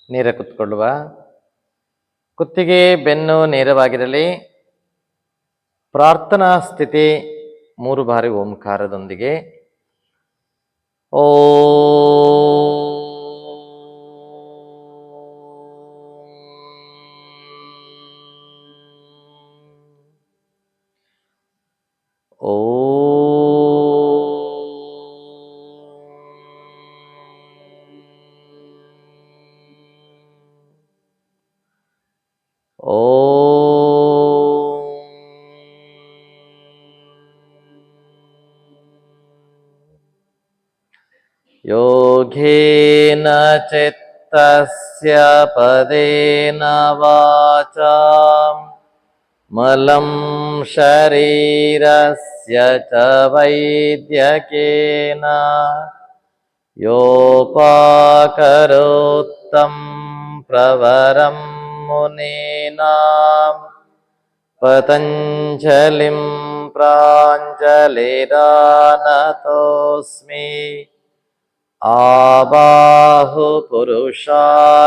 ನೇರ ಕುತ್ಕೊಳ್ಳುವ. ಕುತ್ತಿಗೆ ಬೆನ್ನು ನೇರವಾಗಿರಲಿ. ಪ್ರಾರ್ಥನಾ ಸ್ಥಿತಿ 3 ಬಾರಿ ಓಂಕಾರದೊಂದಿಗೆ. ಓ ಓ ಓ ಯೋಗೇನ ಚಿತ್ತಸ್ಯ ಪದೇನ ವಾಚಾಂ ಮಲಂ ಶರೀರಸ್ಯ ಚ ವೈದ್ಯಕೇನ ಯೋಪಾಕರೋತ್ತಂ ಪ್ರವರಂ ಮುನೀನಾಂ ಪತಂಜಲಿಂ ಪ್ರಾಂಜಲಿರಾನತೋಸ್ಮಿ. ಆಬಾಹು ಪುರುಷಾಕಾರಂ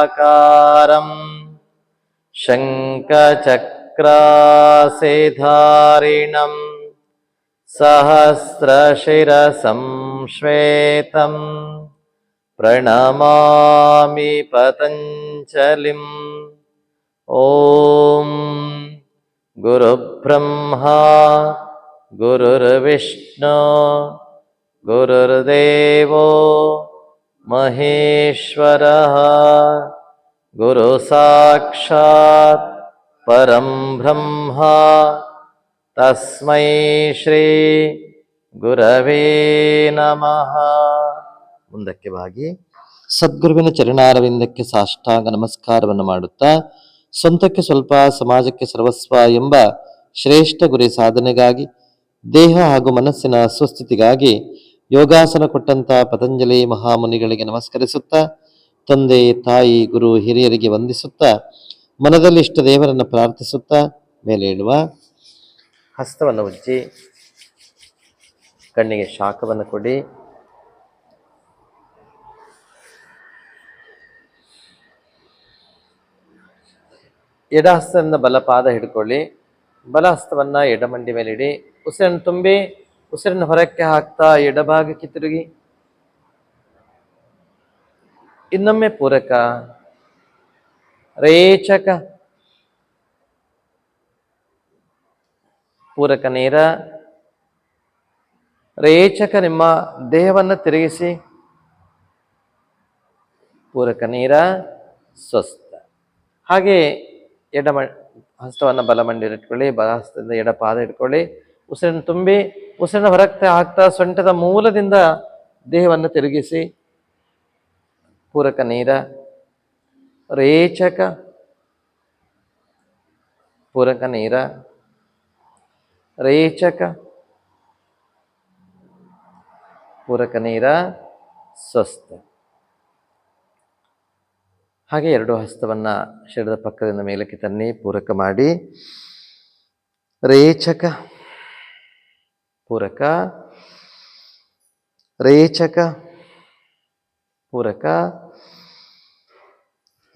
ಶಂಖಚಕ್ರಾಸಿಧಾರಿಣಂ ಸಹಸ್ರಶಿರಸಂ ಶ್ವೇತಂ ಪ್ರಣಮಾಮಿ ಪತಂಜಲಿಂ. ಓಂ ಗುರುಬ್ರಹ್ಮ ಗುರುರ್ವಿಷ್ಣು ಗುರುರ್ದೇವೋ ಮಹೇಶ್ವರಃ ಗುರು ಸಾಕ್ಷಾತ್ ಪರಂ ಬ್ರಹ್ಮ ತಸ್ಮೈ ಶ್ರೀ ಗುರವೇ ನಮಃ. ಮುಂದಕ್ಕೆ ಬಾಗಿ ಸದ್ಗುರುವಿನ ಚರಣಾರವಿಂದಕ್ಕೆ ಸಾಷ್ಟಾಂಗ ನಮಸ್ಕಾರವನ್ನು ಮಾಡುತ್ತಾ, ಸ್ವಂತಕ್ಕೆ ಸ್ವಲ್ಪ ಸಮಾಜಕ್ಕೆ ಸರ್ವಸ್ವ ಎಂಬ ಶ್ರೇಷ್ಠ ಗುರಿ ಸಾಧನೆಗಾಗಿ, ದೇಹ ಹಾಗೂ ಮನಸ್ಸಿನ ಸ್ವಸ್ಥಿತಿಗಾಗಿ ಯೋಗಾಸನ ಕೊಟ್ಟಂತ ಪತಂಜಲಿ ಮಹಾಮುನಿಗಳಿಗೆ ನಮಸ್ಕರಿಸುತ್ತಾ, ತಂದೆ ತಾಯಿ ಗುರು ಹಿರಿಯರಿಗೆ ವಂದಿಸುತ್ತಾ, ಮನದಲ್ಲಿ ಇಷ್ಟ ದೇವರನ್ನು ಪ್ರಾರ್ಥಿಸುತ್ತಾ ಮೇಲೆ ಇಡುವ. ಹಸ್ತವನ್ನು ಉಜ್ಜಿ ಕಣ್ಣಿಗೆ ಶಾಖವನ್ನು ಕೊಡಿ. ಎಡ ಹಸ್ತದಿಂದ ಬಲಪಾದ ಹಿಡ್ಕೊಳ್ಳಿ. ಬಲಹಸ್ತವನ್ನ ಎಡಮಂಡಿ ಮೇಲೆ ಇಡಿ. ಉಸಿರನ್ನು ತುಂಬಿ ಉಸಿರನ್ನು ಹೊರಕ್ಕೆ ಹಾಕ್ತಾ ಎಡಭಾಗಕ್ಕೆ ತಿರುಗಿ. ಇನ್ನೊಮ್ಮೆ ಪೂರಕ, ರೇಚಕ, ಪೂರಕ ನೇರ, ರೇಚಕ. ನಿಮ್ಮ ದೇಹವನ್ನು ತಿರುಗಿಸಿ. ಪೂರಕ ನೇರ, ಸ್ವಸ್ಥ. ಹಾಗೆ ಹಸ್ತವನ್ನು ಬಲಮಂಡಿ ಇಟ್ಕೊಳ್ಳಿ. ಬಲಹಸ್ತದಿಂದ ಎಡ ಪಾದ ಇಟ್ಕೊಳ್ಳಿ. ಉಸಿರನ್ನು ತುಂಬಿ ಉಸಿರನ್ನು ಹೊರಕ್ಕೆ ಹಾಕ್ತಾ ಸೊಂಟದ ಮೂಲದಿಂದ ದೇಹವನ್ನು ತಿರುಗಿಸಿ. ಪೂರಕ ನೇರ, ರೇಚಕ, ಪೂರಕ ನೇರ, ರೇಚಕ, ಪೂರಕ ನೇರ, ಸ್ವಸ್ಥ. ಹಾಗೆ ಎರಡು ಹಸ್ತವನ್ನ ಶರೀರದ ಪಕ್ಕದಿಂದ ಮೇಲಕ್ಕೆ ತನ್ನಿ. ಪೂರಕ ಮಾಡಿ. ರೇಚಕ, ಪೂರಕ, ರೇಚಕ, ಪೂರಕ,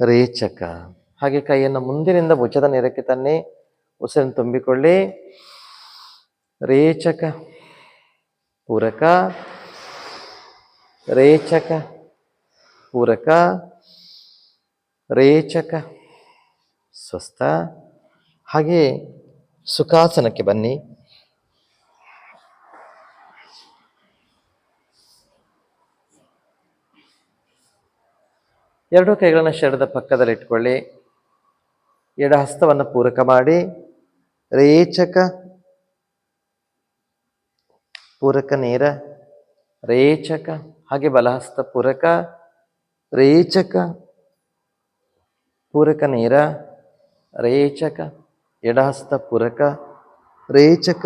ರೇಚಕ. ಹಾಗೆ ಕೈಯನ್ನು ಮುಂದಿನಿಂದ ಭುಜದ ನೆರಕ್ಕೆ ತನ್ನಿ. ಉಸಿರನ್ನು ತುಂಬಿಕೊಳ್ಳಿ. ರೇಚಕ, ಪೂರಕ, ರೇಚಕ, ಪೂರಕ, ರೇಚಕ, ಸ್ವಸ್ಥ. ಹಾಗೆ ಸುಖಾಸನಕ್ಕೆ ಬನ್ನಿ. ಎರಡೂ ಕೈಗಳನ್ನು ಶರೀರದ ಪಕ್ಕದಲ್ಲಿ ಇಟ್ಕೊಳ್ಳಿ. ಎಡ ಹಸ್ತವನ್ನು ಪೂರಕ ಮಾಡಿ. ರೇಚಕ, ಪೂರಕ ನೇರ, ರೇಚಕ. ಹಾಗೆ ಬಲಹಸ್ತ ಪೂರಕ, ರೇಚಕ, ಪೂರಕ ನೇರ, ರೇಚಕ. ಎಡಹಸ್ತ ಪೂರಕ, ರೇಚಕ,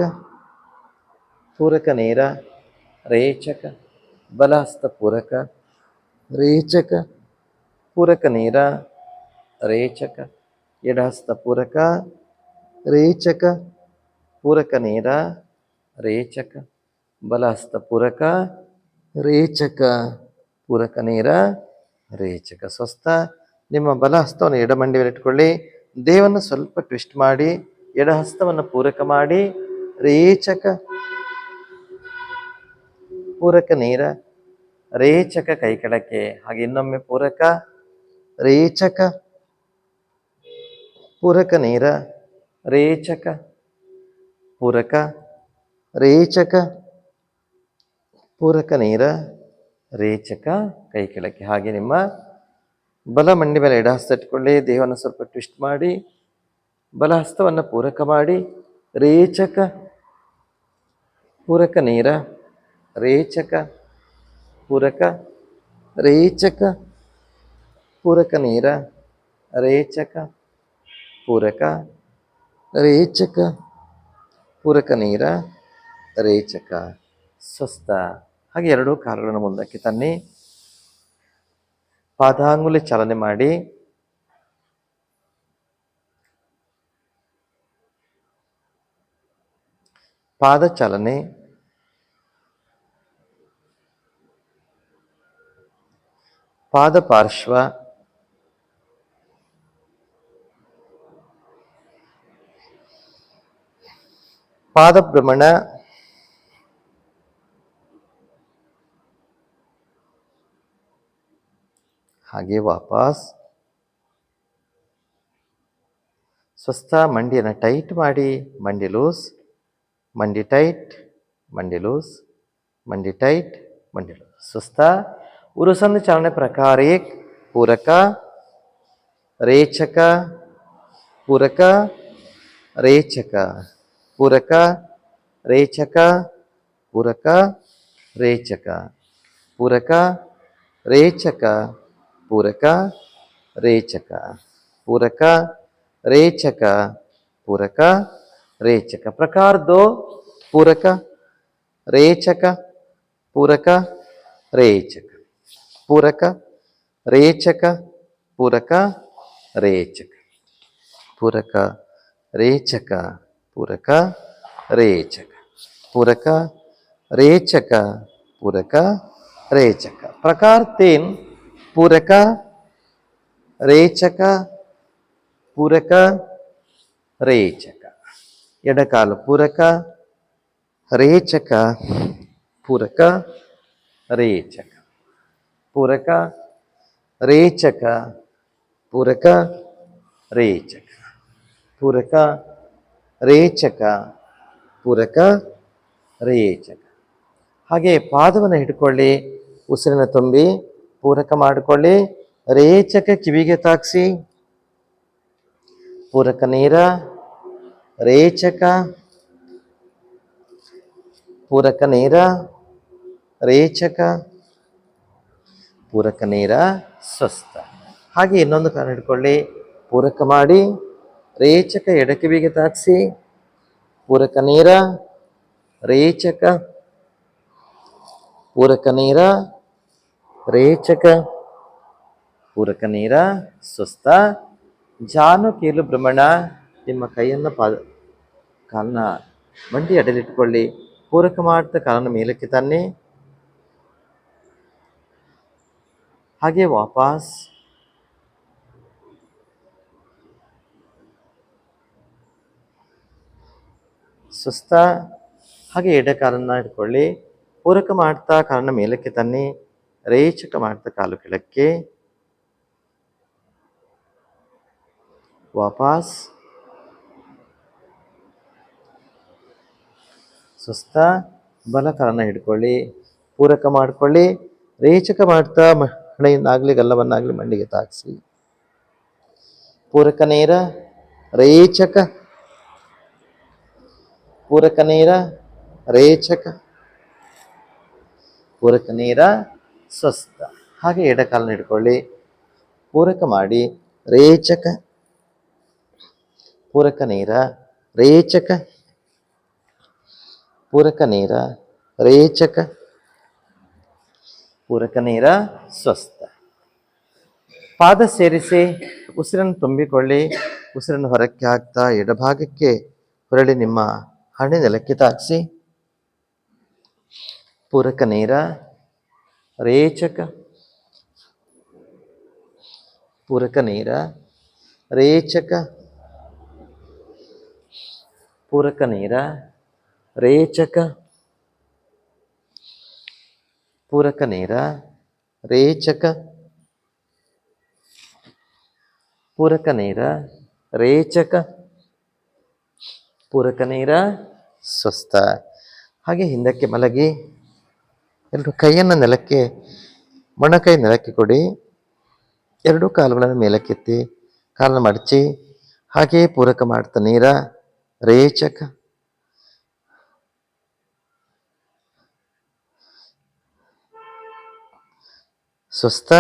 ಪೂರಕ ನೇರ, ರೇಚಕ. ಬಲಹಸ್ತ ಪೂರಕ, ರೇಚಕ, ಪೂರಕ ನೇರ, ರೇಚಕ. ಎಡಹಸ್ತ ಪೂರಕ, ರೇಚಕ, ಪೂರಕ ನೇರ, ರೇಚಕ. ಬಲಹಸ್ತ ಪೂರಕ, ರೇಚಕ, ಪೂರಕ ನೇರ, ರೇಚಕ. ಸ್ವಸ್ಥ. ನಿಮ್ಮ ಬಲ ಹಸ್ತವನ್ನು ಎಡಮಂಡಿ ಮೇಲೆ ಇಟ್ಕೊಳ್ಳಿ. ದೇಹವನ್ನು ಸ್ವಲ್ಪ ಟ್ವಿಸ್ಟ್ ಮಾಡಿ ಎಡ ಹಸ್ತವನ್ನು ಪೂರಕ ಮಾಡಿ ರೇಚಕ ಪೂರಕ ನೇರ ರೇಚಕ ಕೈ ಕೆಳಕ್ಕೆ. ಹಾಗೆ ಇನ್ನೊಮ್ಮೆ ಪೂರಕ ರೇಚಕ ಪೂರಕ ನೇರ ರೇಚಕ ಪೂರಕ ರೇಚಕ ಪೂರಕ ನೇರ ರೇಚಕ ಕೈ ಕೆಳಕ್ಕೆ. ಹಾಗೆ ನಿಮ್ಮ ಬಲ ಮಂಡಿ ಮೇಲೆ ಎಡ ಹಸ್ತ ಇಟ್ಕೊಳ್ಳಿ. ದೇಹವನ್ನು ಸ್ವಲ್ಪ ಟ್ವಿಸ್ಟ್ ಮಾಡಿ ಬಲ ಹಸ್ತವನ್ನು ಪೂರಕ ಮಾಡಿ ರೇಚಕ ಪೂರಕ ನೇರ ರೇಚಕ ಪೂರಕ ರೇಚಕ ಪೂರಕ ನೇರ ರೇಚಕ ಪೂರಕ ರೇಚಕ ಪೂರಕ ನೇರ ರೇಚಕ. ಸ್ವಸ್ಥ. ಹಾಗೆ ಎರಡೂ ಕಾಲುಗಳನ್ನು ಮುಂದಕ್ಕೆ ತನ್ನಿ. ಪಾದಾಂಗುಲಿ ಚಾಲನೆ ಮಾಡಿ ಪಾದ ಚಾಲನೆ, ಪಾದ ಪಾರ್ಶ್ವ, ಪಾದ ಭ್ರಮಣ, ಹಾಗೆ ವಾಪಸ್. ಸ್ವಸ್ಥ. ಮಂಡಿಯನ್ನು ಟೈಟ್ ಮಾಡಿ, ಮಂಡಿ ಲೂಸ್, ಮಂಡಿ ಟೈಟ್, ಮಂಡಿ ಲೂಸ್, ಮಂಡಿ ಟೈಟ್, ಮಂಡಿ ಲೂಸ್. ಸ್ವಸ್ಥ. ಉರುಸಂಧ ಚಾಲನೆ ಪ್ರಕಾರ एक ಪೂರಕ ರೇಚಕ ಪೂರಕ ರೇಚಕ ಪೂರಕ ರೇಚಕ ಪೂರಕ ರೇಚಕ ಪೂರಕ ರೇಚಕ ಪೂರಕ ರೇಚಕ ಪೂರಕ ರೇಚಕ ಪೂರಕ ರೇಚಕ. प्रकार 2 पूरक रेचक पूरक रेचक पूरक रेचक पूरक रेचक पूरक रेचक पूरक रेचक पूरक रेचक पूरक रेचक. प्रकार 3 पूरक रेचक पूरक रेचक. ಎಡಕಾಲು ಪೂರಕ ರೇಚಕ ಪೂರಕ ರೇಚಕ ಪೂರಕ ರೇಚಕ ಪೂರಕ ರೇಚಕ ಪೂರಕ ರೇಚಕ ಪೂರಕ ರೇಚಕ. ಹಾಗೆ ಪಾದವನ್ನು ಹಿಡ್ಕೊಳ್ಳಿ. ಉಸಿರನ್ನು ತುಂಬಿ ಪೂರಕ ಮಾಡಿಕೊಳ್ಳಿ. ರೇಚಕ ಕಿವಿಗೆ ತಾಕ್ಸಿ. ಪೂರಕ ನೇರ ರೇಚಕ ಪೂರಕ ನೇರ ರೇಚಕ ಪೂರಕ ನೇರ ಸ್ವಸ್ಥ. ಹಾಗೆ ಇನ್ನೊಂದು ಕಾಲು ಹಿಡ್ಕೊಳ್ಳಿ. ಪೂರಕ ಮಾಡಿ ರೇಚಕ ಎಡಕಿವಿಗೆ ತಾಕ್ಸಿ. ಪೂರಕ ನೇರ ರೇಚಕ ಪೂರಕ ನೇರ ರೇಚಕ ಪೂರಕ ನೇರ ಸ್ವಸ್ಥ. ಜಾನು ಕೀಲು ಭ್ರಮಣ. ನಿಮ್ಮ ಕೈಯನ್ನು ಕಾಲನ್ನ ಮಂಡಿ ಅಡ್ಡಲಿಟ್ಕೊಳ್ಳಿ. ಪೂರಕ ಮಾಡ್ತಾ ಕಾಲನ್ನು ಮೇಲಕ್ಕೆ ತನ್ನಿ. ಹಾಗೆ ವಾಪಸ್. ಸುಸ್ತ. ಹಾಗೆ ಎಡ ಕಾಲನ್ನು ಹಿಡ್ಕೊಳ್ಳಿ. ಪೂರಕ ಮಾಡ್ತಾ ಕಾಲನ್ನು ಮೇಲಕ್ಕೆ ತನ್ನಿ. ರೇಚಕ ಮಾಡ್ತಾ ಕಾಲು ಕೆಳಕ್ಕೆ ವಾಪಸ್. ಸುಸ್ತ. ಬಲ ಕಾಲನ್ನು ಹಿಡ್ಕೊಳ್ಳಿ. ಪೂರಕ ಮಾಡ್ಕೊಳ್ಳಿ. ರೇಚಕ ಮಾಡ್ತಾ ಹಣೆಯನ್ನಾಗಲಿ ಗಲ್ಲವನ್ನಾಗಲಿ ಮಂಡಿಗೆ ತಾಗಿಸಿ. ಪೂರಕ ನೇರ ರೇಚಕ ಪೂರಕ ನೇರ ರೇಚಕ ಪೂರಕ ನೇರ ಸ್ವಸ್ಥ. ಹಾಗೆ ಎಡ ಕಾಲನ್ನು ಹಿಡ್ಕೊಳ್ಳಿ. ಪೂರಕ ಮಾಡಿ ರೇಚಕ ಪೂರಕ ನೇರ ರೇಚಕ ಪೂರಕ ನೇರ ರೇಚಕ ಪೂರಕ ನೇರ ಸ್ವಸ್ಥ. ಪಾದ ಸೇರಿಸಿ ಉಸಿರನ್ನು ತುಂಬಿಕೊಳ್ಳಿ. ಉಸಿರನ್ನು ಹೊರಕ್ಕೆ ಹಾಕ್ತಾ ಎಡಭಾಗಕ್ಕೆ ಹೊರಳಿ ನಿಮ್ಮ ಹಣೆ ನೆಲಕ್ಕೆ ತಾಗಿಸಿ. ಪೂರಕ ನೇರ ರೇಚಕ ಪೂರಕ ನೇರ ರೇಚಕ ಪೂರಕ ನೇರ ರೇಚಕ ಪೂರಕ ನೇರ ರೇಚಕ ಪೂರಕ ನೇರ ರೇಚಕ ಪೂರಕ ನೇರ ಸ್ವಸ್ಥ. ಹಾಗೆ ಹಿಂದಕ್ಕೆ ಮಲಗಿ ಎರಡು ಕೈಯನ್ನು ನೆಲಕ್ಕೆ, ಮೊಣಕೈ ನೆಲಕ್ಕೆ ಕೊಡಿ. ಎರಡೂ ಕಾಲುಗಳನ್ನು ಮೇಲಕ್ಕೆತ್ತಿ ಕಾಲನ್ನು ಮಡಚಿ ಹಾಗೆಯೇ ಪೂರಕ ಮಾಡ್ತಾ ನೇರ ರೇಚಕ ಸ್ವಸ್ಥ.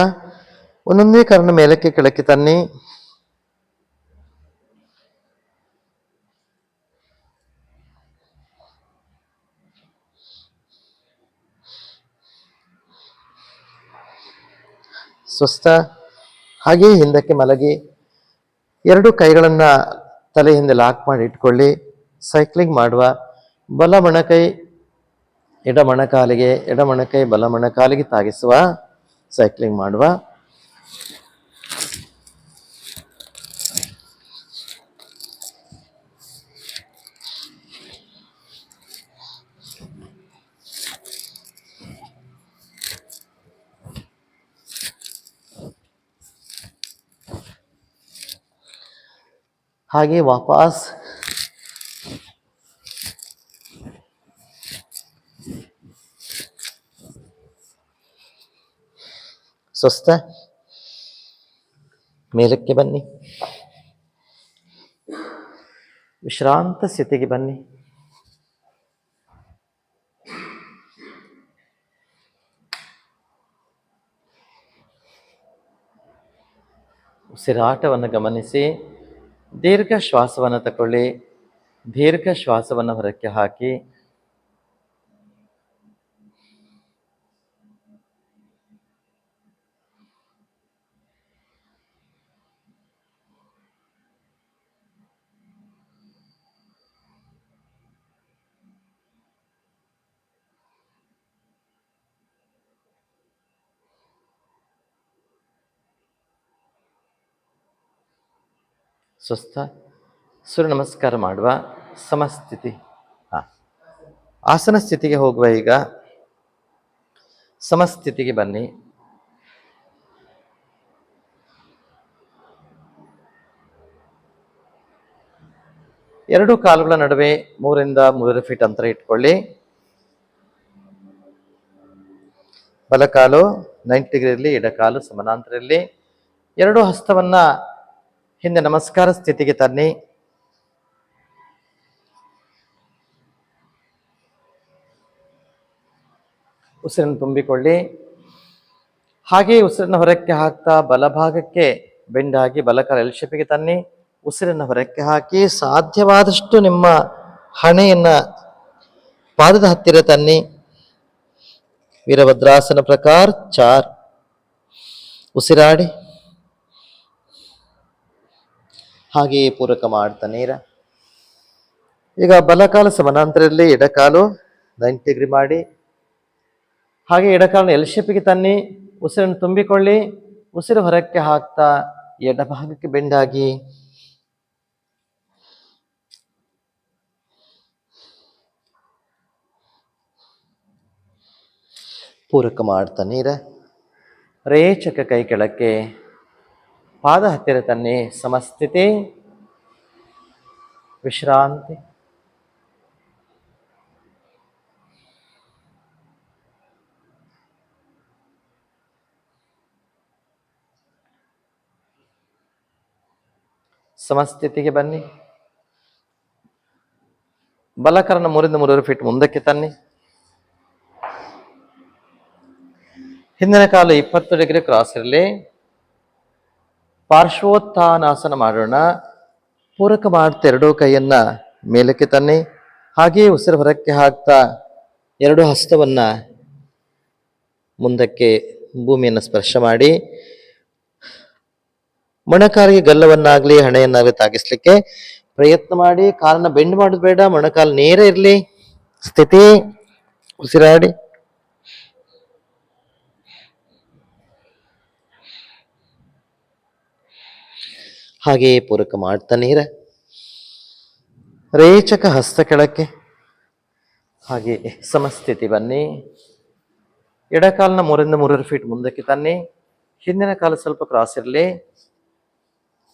ಒಂದೊಂದೇ ಕಾಲನ್ನು ಮೇಲಕ್ಕೆ ಕೆಳಕ್ಕೆ ತನ್ನಿ. ಸ್ವಸ್ಥ. ಹಾಗೆಯೇ ಹಿಂದಕ್ಕೆ ಮಲಗಿ ಎರಡು ಕೈಗಳನ್ನು ತಲೆ ಹಿಂದೆ ಲಾಕ್ ಮಾಡಿ ಇಟ್ಕೊಳ್ಳಿ. ಸೈಕ್ಲಿಂಗ್ ಮಾಡುವ. ಬಲ ಮೊಣಕೈ ಎಡ ಮೊಣಕಾಲಿಗೆ, ಎಡ ಮೊಣಕೈ ಬಲ ಮೊಣಕಾಲಿಗೆ ತಾಗಿಸುವ. ಸೈಕ್ಲಿಂಗ್ ಮಾಡುವ. ಹಾಗೆ ವಾಪಸ್ ಸ್ವಸ್ಥ. ಮೇಲಕ್ಕೆ ಬನ್ನಿ, ವಿಶ್ರಾಂತ ಸ್ಥಿತಿಗೆ ಬನ್ನಿ. ಉಸಿರಾಟವನ್ನು ಗಮನಿಸಿ. ದೀರ್ಘ ಶ್ವಾಸವನ್ನು ತಗೊಳ್ಳಿ. ದೀರ್ಘ ಶ್ವಾಸವನ್ನು ಹೊರಕ್ಕೆ ಹಾಕಿ. ಸ್ವಸ್ಥ. ಸೂರ್ಯ ನಮಸ್ಕಾರ ಮಾಡುವ. ಸಮಸ್ಥಿತಿ. ಆಸನ ಸ್ಥಿತಿಗೆ ಹೋಗುವ. ಈಗ ಸಮಸ್ಥಿತಿಗೆ ಬನ್ನಿ. ಎರಡು ಕಾಲುಗಳ ನಡುವೆ 3 ರಿಂದ 3.5 ಫೀಟ್ ಅಂತರ ಇಟ್ಕೊಳ್ಳಿ. ಬಲಕಾಲು 90 ಡಿಗ್ರಿ ಇರಲಿ, ಎಡಕಾಲು ಸಮಾನಾಂತರ ಇರಲಿ. ಎರಡು ಹಸ್ತವನ್ನ ಹಿಂದೆ ನಮಸ್ಕಾರ ಸ್ಥಿತಿಗೆ ತನ್ನಿ. ಉಸಿರನ್ನು ತುಂಬಿಕೊಳ್ಳಿ. ಹಾಗೆಯೇ ಉಸಿರನ್ನು ಹೊರಕ್ಕೆ ಹಾಕ್ತಾ ಬಲಭಾಗಕ್ಕೆ ಬೆಂಡಾಗಿ ಬಲಕಾಲ ಎಲ್ ಶೇಪಿಗೆ ತನ್ನಿ. ಉಸಿರನ್ನು ಹೊರಕ್ಕೆ ಹಾಕಿ ಸಾಧ್ಯವಾದಷ್ಟು ನಿಮ್ಮ ಹಣೆಯನ್ನ ಪಾದದ ಹತ್ತಿರ ತನ್ನಿ. ವೀರಭದ್ರಾಸನ ಪ್ರಕಾರ 4 ಉಸಿರಾಡಿ. ಹಾಗೆಯೇ ಪೂರಕ ಮಾಡ್ತಾ ನೇರ. ಈಗ ಬಲಕಾಲು ಸಮಾನಾಂತರದಲ್ಲಿ, ಎಡಕಾಲು 90 ಡಿಗ್ರಿ ಮಾಡಿ. ಹಾಗೆ ಎಡಕಾಲನ್ನು ಎಲ್ ಶೇಪಿಗೆ ತನ್ನಿ. ಉಸಿರನ್ನು ತುಂಬಿಕೊಳ್ಳಿ. ಉಸಿರು ಹೊರಕ್ಕೆ ಹಾಕ್ತಾ ಎಡಭಾಗಕ್ಕೆ ಬೆಂಡಾಗಿ. ಪೂರಕ ಮಾಡ್ತಾ ನೇರ. ರೇಚಕ ಕೈ ಕೆಳಕ್ಕೆ, ಪಾದ ಹತ್ತಿರ ತನ್ನಿ. ಸಮಸ್ಥಿತಿ, ವಿಶ್ರಾಂತಿ. ಸಮಸ್ಥಿತಿಗೆ ಬನ್ನಿ. ಬಲಕರನ 3 ರಿಂದ 3.5 ಫೀಟ್ ಮುಂದಕ್ಕೆ ತನ್ನಿ. ಹಿಂದಿನ ಕಾಲು 20 ಡಿಗ್ರಿ ಕ್ರಾಸ್ ಇರಲಿ. ಪಾರ್ಶ್ವೋತ್ಥಾನಾಸನ ಮಾಡೋಣ. ಪೂರಕ ಮಾಡ್ತಾ ಎರಡೂ ಕೈಯನ್ನ ಮೇಲಕ್ಕೆ ತನ್ನಿ. ಹಾಗೆಯೇ ಉಸಿರು ಹೊರಕ್ಕೆ ಹಾಕ್ತಾ ಎರಡು ಹಸ್ತವನ್ನ ಮುಂದಕ್ಕೆ ಭೂಮಿಯನ್ನು ಸ್ಪರ್ಶ ಮಾಡಿ. ಮೊಣಕಾಲಿಗೆ ಗಲ್ಲವನ್ನಾಗ್ಲಿ ಹಣೆಯನ್ನಾಗ್ಲಿ ತಾಗಿಸ್ಲಿಕ್ಕೆ ಪ್ರಯತ್ನ ಮಾಡಿ. ಕಾಲನ್ನ ಬೆಂಡ್ ಮಾಡೋದು ಬೇಡ. ಮೊಣಕಾಲು ನೇರ ಇರಲಿ. ಸ್ಥಿತಿ, ಉಸಿರಾಡಿ. ಹಾಗೆಯೇ ಪೂರಕ ಮಾಡ್ತಾ ನೀರ ರೇಚಕ ಹಸ್ತ ಕೆಳಕ್ಕೆ. ಹಾಗೆ ಸಮಸ್ಥಿತಿ ಬನ್ನಿ. ಎಡಕಾಲನ್ನ 3 ಫೀಟ್ ಮುಂದಕ್ಕೆ ತನ್ನಿ. ಹಿಂದಿನ ಕಾಲು ಸ್ವಲ್ಪ ಕ್ರಾಸ್ ಇರಲಿ.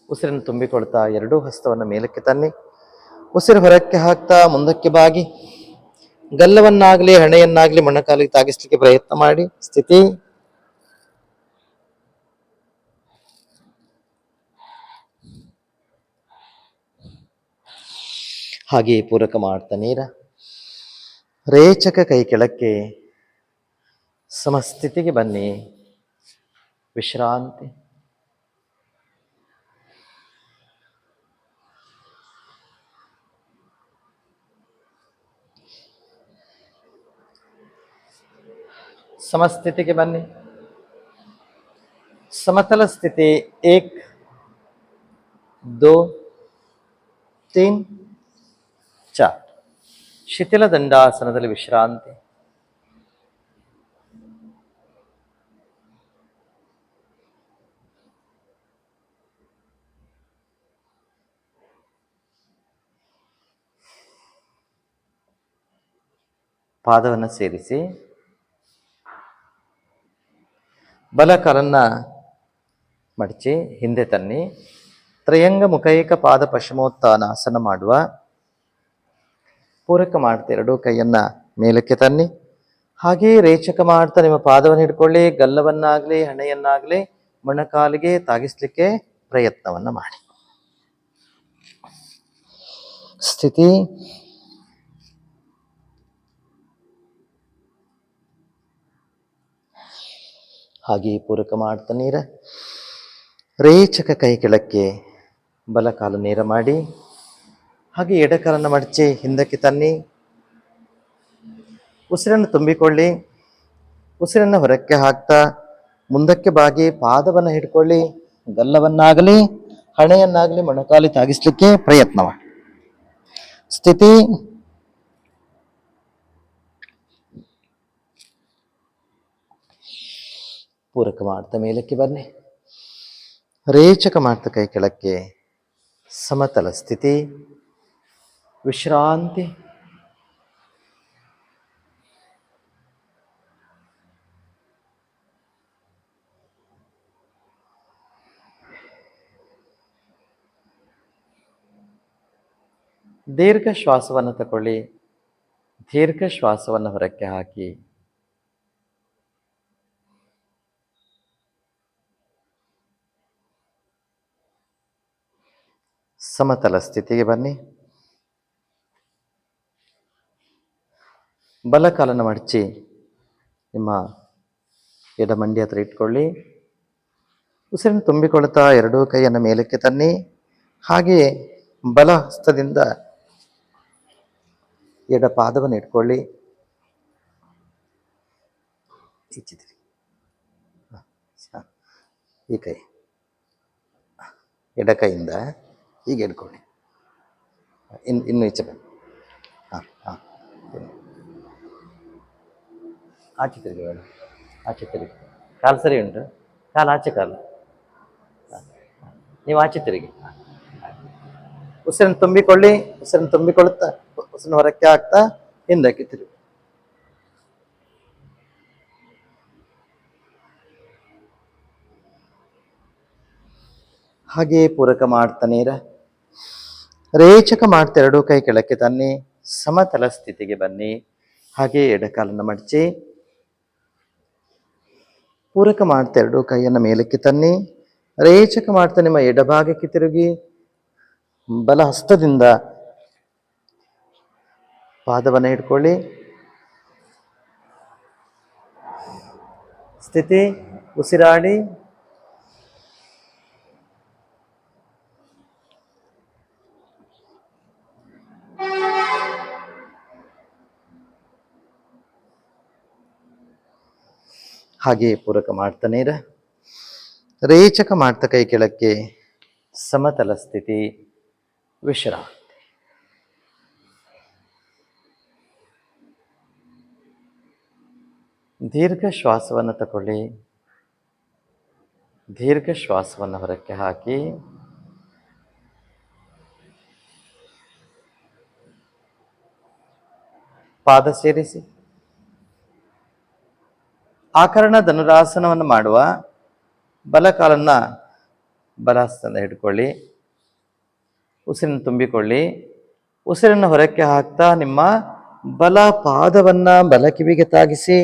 ಉಸಿರನ್ನು ತುಂಬಿಕೊಳ್ತಾ ಎರಡೂ ಹಸ್ತವನ್ನು ಮೇಲಕ್ಕೆ ತನ್ನಿ. ಉಸಿರು ಹೊರಕ್ಕೆ ಹಾಕ್ತಾ ಮುಂದಕ್ಕೆ ಬಾಗಿ ಗಲ್ಲವನ್ನಾಗ್ಲಿ ಹಣೆಯನ್ನಾಗ್ಲಿ ಮೊಣಕಾಲಿಗೆ ತಾಗಿಸ್ಲಿಕ್ಕೆ ಪ್ರಯತ್ನ ಮಾಡಿ. ಸ್ಥಿತಿ. ಹಾಗೆ ಪೂರಕ ಮಾಡ್ತಾ ನೀರ ರೇಚಕ ಕೈ ಕೆಳಕ್ಕೆ. ಸಮಸ್ಥಿತಿಗೆ ಬನ್ನಿ. ವಿಶ್ರಾಂತಿ. ಸಮಸ್ಥಿತಿಗೆ ಬನ್ನಿ. ಸಮತಲ ಸ್ಥಿತಿ 1 2 3 4. ಶಿಥಿಲ ದಂಡಾಸನದಲ್ಲಿ ವಿಶ್ರಾಂತಿ. ಪಾದವನ್ನು ಸೇರಿಸಿ ಬಲ ಕಾಲನ್ನ ಮಡಚಿ ಹಿಂದೆ ತನ್ನಿ. ತ್ರಯಂಗ ಮುಖೈಕ ಪಾದ ಪಶ್ಚಿಮೋತ್ಥಾನಾಸನ ಮಾಡುವ. ಪೂರಕ ಮಾಡ್ತಾ ಎರಡೂ ಕೈಯನ್ನ ಮೇಲಕ್ಕೆ ತನ್ನಿ. ಹಾಗೆಯೇ ರೇಚಕ ಮಾಡ್ತಾ ನಿಮ್ಮ ಪಾದವನ್ನು ಹಿಡ್ಕೊಳ್ಳಿ. ಗಲ್ಲವನ್ನಾಗ್ಲಿ ಹಣೆಯನ್ನಾಗ್ಲಿ ಮೊಣಕಾಲಿಗೆ ತಾಗಿಸ್ಲಿಕ್ಕೆ ಪ್ರಯತ್ನವನ್ನ ಮಾಡಿ. ಸ್ಥಿತಿ. ಹಾಗೆಯೇ ಪೂರಕ ಮಾಡ್ತಾ ನೀರ ರೇಚಕ ಕೈ ಕೆಳಕ್ಕೆ. ಬಲ ಕಾಲು ನೇರ ಮಾಡಿ. ಹಾಗೆ ಎಡಕಾಲನ್ನು ಮಡಚಿ ಹಿಂದಕ್ಕೆ ತನ್ನಿ. ಉಸಿರನ್ನು ತುಂಬಿಕೊಳ್ಳಿ. ಉಸಿರನ್ನು ಹೊರಕ್ಕೆ ಹಾಕ್ತಾ ಮುಂದಕ್ಕೆ ಬಾಗಿ ಪಾದವನ್ನು ಹಿಡ್ಕೊಳ್ಳಿ. ಗಲ್ಲವನ್ನಾಗಲಿ ಹಣೆಯನ್ನಾಗಲಿ ಮೊಣಕಾಲಿ ತಾಗಿಸ್ಲಿಕ್ಕೆ ಪ್ರಯತ್ನ ಮಾಡಿ. ಸ್ಥಿತಿ. ಪೂರಕ ಮಾಡ್ತಾ ಮೇಲಕ್ಕೆ ಬನ್ನಿ. ರೇಚಕ ಮಾಡ್ತಾ ಕೈ ಕೆಳಕ್ಕೆ. ಸಮತಲ ಸ್ಥಿತಿ. ವಿಶ್ರಾಂತಿ. ದೀರ್ಘ ಶ್ವಾಸವನ್ನು ತಗೊಳ್ಳಿ. ದೀರ್ಘ ಶ್ವಾಸವನ್ನು ಹೊರಕ್ಕೆ ಹಾಕಿ. ಸಮತಲ ಸ್ಥಿತಿಗೆ ಬನ್ನಿ. ಬಲ ಕಾಲನ್ನು ಮಡಚಿ ನಿಮ್ಮ ಎಡಮಂಡಿ ಹತ್ರ ಇಟ್ಕೊಳ್ಳಿ. ಉಸಿರನ್ನು ತುಂಬಿಕೊಳ್ತಾ ಎರಡೂ ಕೈಯನ್ನು ಮೇಲಕ್ಕೆ ತನ್ನಿ. ಹಾಗೆಯೇ ಬಲ ಹಸ್ತದಿಂದ ಎಡ ಪಾದವನ್ನು ಇಟ್ಕೊಳ್ಳಿ. ಈ ಕೈ ಎಡ ಕೈಯಿಂದ ಹೀಗೆ ಇಟ್ಕೊಳ್ಳಿ. ಇನ್ನು ಈಚೆ ಬನ್ನಿ. ಹಾಂ. ಆಚೆ ತಿರುಗಿ ಬೇಡ. ಆಚೆ ತಿರುಗಿ. ಕಾಲು ಸರಿ ಉಂಟು. ಕಾಲು ಆಚೆ ಕಾಲು. ನೀವು ಆಚೆ ತಿರುಗಿ. ಉಸಿರನ್ನು ತುಂಬಿಕೊಳ್ಳಿ. ಉಸಿರನ್ನು ತುಂಬಿಕೊಳ್ಳುತ್ತಾ ಉಸಿರನ್ನು ಹೊರಕ್ಕೆ ಹಾಕ್ತಾ ಹಿಂದಕ್ಕೆ ತಿರುಗಿ. ಹಾಗೆಯೇ ಪೂರಕ ಮಾಡ್ತಾ ನೀರ ರೇಚಕ ಮಾಡ್ತಾ ಎರಡೂ ಕೈ ಕೆಳಕ್ಕೆ ತನ್ನಿ. ಸಮತಲ ಸ್ಥಿತಿಗೆ ಬನ್ನಿ. ಹಾಗೆಯೇ ಎಡಕಾಲನ್ನು ಮಡಚಿ ಪೂರಕ ಮಾಡ್ತಾ ಎರಡೂ ಕೈಯನ್ನು ಮೇಲಕ್ಕೆ ತನ್ನಿ. ರೇಚಕ ಮಾಡ್ತಾ ನಿಮ್ಮ ಎಡಭಾಗಕ್ಕೆ ತಿರುಗಿ ಬಲ ಹಸ್ತದಿಂದ ಪಾದವನ್ನು ಹಿಡ್ಕೊಳ್ಳಿ. ಸ್ಥಿತಿ. ಉಸಿರಾಡಿ. ಹಾಗೆಯೇ ಪೂರಕ ಮಾಡ್ತಾ ನೀರ ರೇಚಕ ಮಾಡ್ತಾ ಕೈ ಕೆಳಕ್ಕೆ. ಸಮತಲ ಸ್ಥಿತಿ. ವಿಶ್ರಾಂತಿ. ದೀರ್ಘ ಶ್ವಾಸವನ್ನು ತಗೊಳ್ಳಿ. ದೀರ್ಘ ಶ್ವಾಸವನ್ನು ಹೊರಕ್ಕೆ ಹಾಕಿ. ಪಾದ ಸೇರಿಸಿ. ಆಕರ್ಣ ಧನುರಾಸನವನ್ನು ಮಾಡುವ ಬಲ ಕಾಲನ್ನ ಬಲಹಸ್ತದಿಂದ ಹಿಡ್ಕೊಳ್ಳಿ. ಉಸಿರನ್ನು ತುಂಬಿಕೊಳ್ಳಿ. ಉಸಿರನ್ನು ಹೊರಕ್ಕೆ ಹಾಕ್ತಾ ನಿಮ್ಮ ಬಲ ಪಾದವನ್ನ ಬಲ ಕಿವಿಗೆ ತಾಗಿಸಿ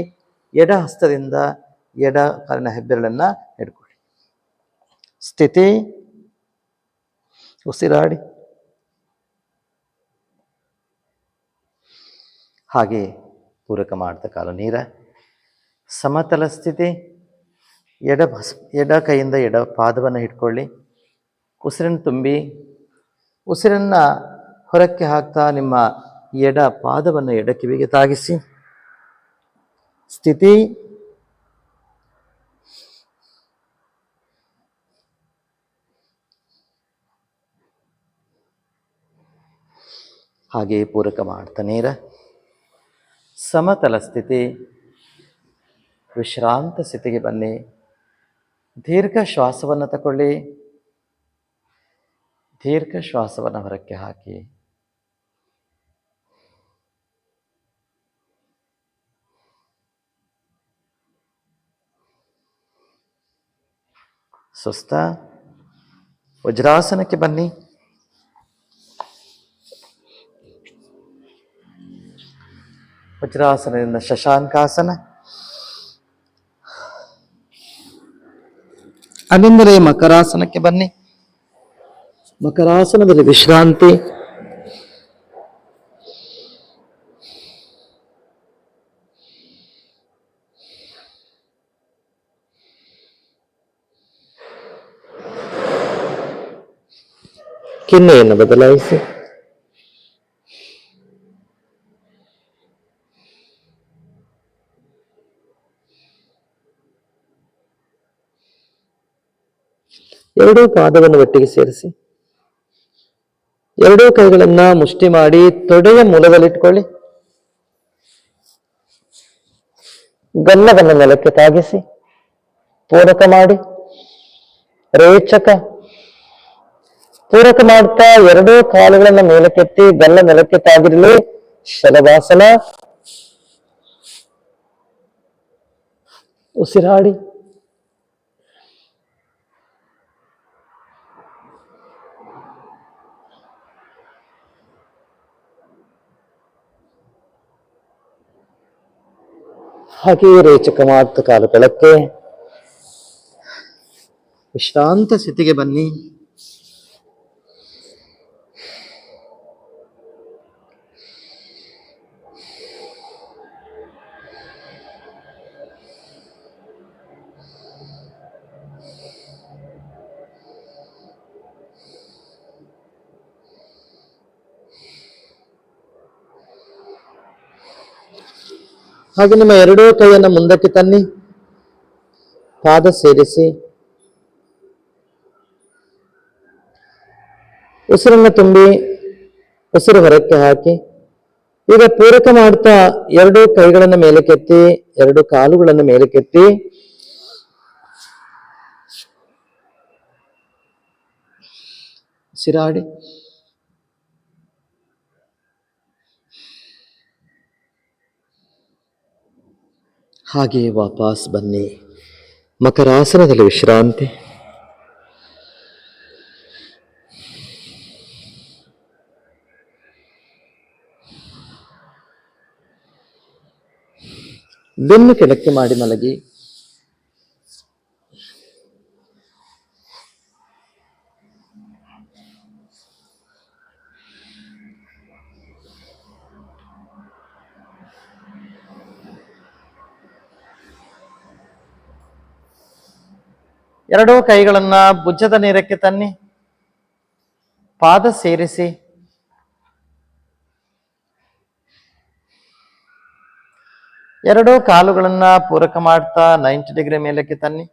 ಎಡ ಹಸ್ತದಿಂದ ಎಡ ಕಾಲಿನ ಹೆಬ್ಬೆರಳನ್ನ ಹಿಡ್ಕೊಳ್ಳಿ. ಸ್ಥಿತಿ. ಉಸಿರಾಡಿ. ಹಾಗೆ ಪೂರಕ ಮಾಡ್ತಾ ಕಾಲು ನೀರ. ಸಮತಲ ಸ್ಥಿತಿ. ಎಡ ಕೈಯಿಂದ ಎಡ ಪಾದವನ್ನು ಹಿಡ್ಕೊಳ್ಳಿ. ಉಸಿರನ್ನು ತುಂಬಿ ಉಸಿರನ್ನು ಹೊರಕ್ಕೆ ಹಾಕ್ತಾ ನಿಮ್ಮ ಎಡ ಪಾದವನ್ನು ಎಡ ಕಿವಿಗೆ ತಾಗಿಸಿ. ಸ್ಥಿತಿ. ಹಾಗೆಯೇ ಪೂರಕ ಮಾಡ್ತಾ ನೇರ. ಸಮತಲ ಸ್ಥಿತಿ. ವಿಶ್ರಾಂತ ಸ್ಥಿತಿಗೆ ಬನ್ನಿ. ದೀರ್ಘ ಶ್ವಾಸವನ್ನು ತಗೊಳ್ಳಿ. ದೀರ್ಘ ಶ್ವಾಸವನ್ನು ಹೊರಕ್ಕೆ ಹಾಕಿ. ಸುಸ್ತ. ವಜ್ರಾಸನಕ್ಕೆ ಬನ್ನಿ. ವಜ್ರಾಸನದಿಂದ ಶಶಾಂಕಾಸನ. ಅಲ್ಲಿಂದಲೇ ಮಕರಾಸನಕ್ಕೆ ಬನ್ನಿ. ಮಕರಾಸನದಲ್ಲಿ ವಿಶ್ರಾಂತಿ. ಕೆನ್ನೆಯನ್ನು ಬದಲಾಯಿಸಿ. ಎರಡೂ ಪಾದವನ್ನು ಒಟ್ಟಿಗೆ ಸೇರಿಸಿ. ಎರಡೂ ಕೈಗಳನ್ನ ಮುಷ್ಟಿ ಮಾಡಿ ತೊಡೆಯ ಮೂಲದಲ್ಲಿಟ್ಕೊಳ್ಳಿ. ಗಲ್ಲವನ್ನು ನೆಲಕ್ಕೆ ತಾಗಿಸಿ ಪೂರಕ ಮಾಡಿ. ರೇಚಕ. ಪೂರಕ ಮಾಡ್ತಾ ಎರಡೂ ಕಾಲುಗಳನ್ನು ಮೇಲಕ್ಕೆತ್ತಿ ಗಲ್ಲ ನೆಲಕ್ಕೆ ತಾಗಿರಲಿ. ಶಲಭಾಸನ. ಉಸಿರಾಡಿ. ಹಾಗೆಯೇ ರೇಚಕ ಮಾಡ್ತಾ ಕಾಲು ಕೆಳಕ್ಕೆ. ವಿಶ್ರಾಂತ ಸ್ಥಿತಿಗೆ ಬನ್ನಿ. ಹಾಗೆ ನಿಮ್ಮ ಎರಡೂ ಕೈಯನ್ನು ಮುಂದಕ್ಕೆ ತನ್ನಿ. ಪಾದ ಸೇರಿಸಿ. ಉಸಿರನ್ನು ತುಂಬಿ ಉಸಿರು ಹೊರಕ್ಕೆ ಹಾಕಿ. ಈಗ ಪೂರಕ ಮಾಡ್ತಾ ಎರಡೂ ಕೈಗಳನ್ನು ಮೇಲಕ್ಕೆತ್ತಿ ಎರಡು ಕಾಲುಗಳನ್ನು ಮೇಲಕ್ಕೆತ್ತಿ ಉಸಿರಾಡಿ. ಹಾಗೆ ವಾಪಸ್ ಬನ್ನಿ. ಮಕರಾಸನದಲ್ಲಿ ವಿಶ್ರಾಂತಿ. ಬೆನ್ನು ಕೆಳಕ್ಕೆ ಮಾಡಿ ಮಲಗಿ. ಎರಡೂ ಕೈಗಳನ್ನ ಭುಜದ ನೇರಕ್ಕೆ ತನ್ನಿ. ಪಾದ ಸೇರಿಸಿ. ಎರಡೂ ಕಾಲುಗಳನ್ನ ಪೂರಕ ಮಾಡ್ತಾ 90 ಡಿಗ್ರಿ ಮೇಲಕ್ಕೆ ತನ್ನಿ.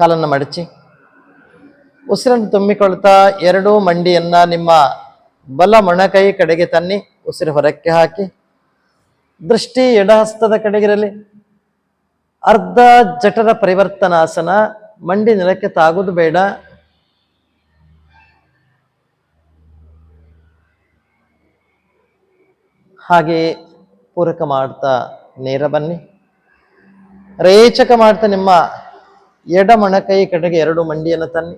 ಕಾಲನ್ನು ಮಡಚಿ ಉಸಿರನ್ನು ತುಂಬಿಕೊಳ್ತಾ ಎರಡೂ ಮಂಡಿಯನ್ನ ನಿಮ್ಮ ಬಲ ಮೊಣಕೈ ಕಡೆಗೆ ತನ್ನಿ. ಉಸಿರು ಹೊರಕ್ಕೆ ಹಾಕಿ. ದೃಷ್ಟಿ ಎಡಹಸ್ತದ ಕಡೆಗಿರಲಿ. ಅರ್ಧ ಜಠರ ಪರಿವರ್ತನಾಸನ. ಮಂಡಿ ನೆಲಕ್ಕೆ ತಾಗುವುದು ಬೇಡ. ಹಾಗೆ ಪೂರಕ ಮಾಡ್ತಾ ನೇರ ಬನ್ನಿ. ರೇಚಕ ಮಾಡ್ತಾ ನಿಮ್ಮ ಎಡ ಮೊಣಕೈ ಕಡೆಗೆ ಎರಡು ಮಂಡಿಯನ್ನು ತನ್ನಿ.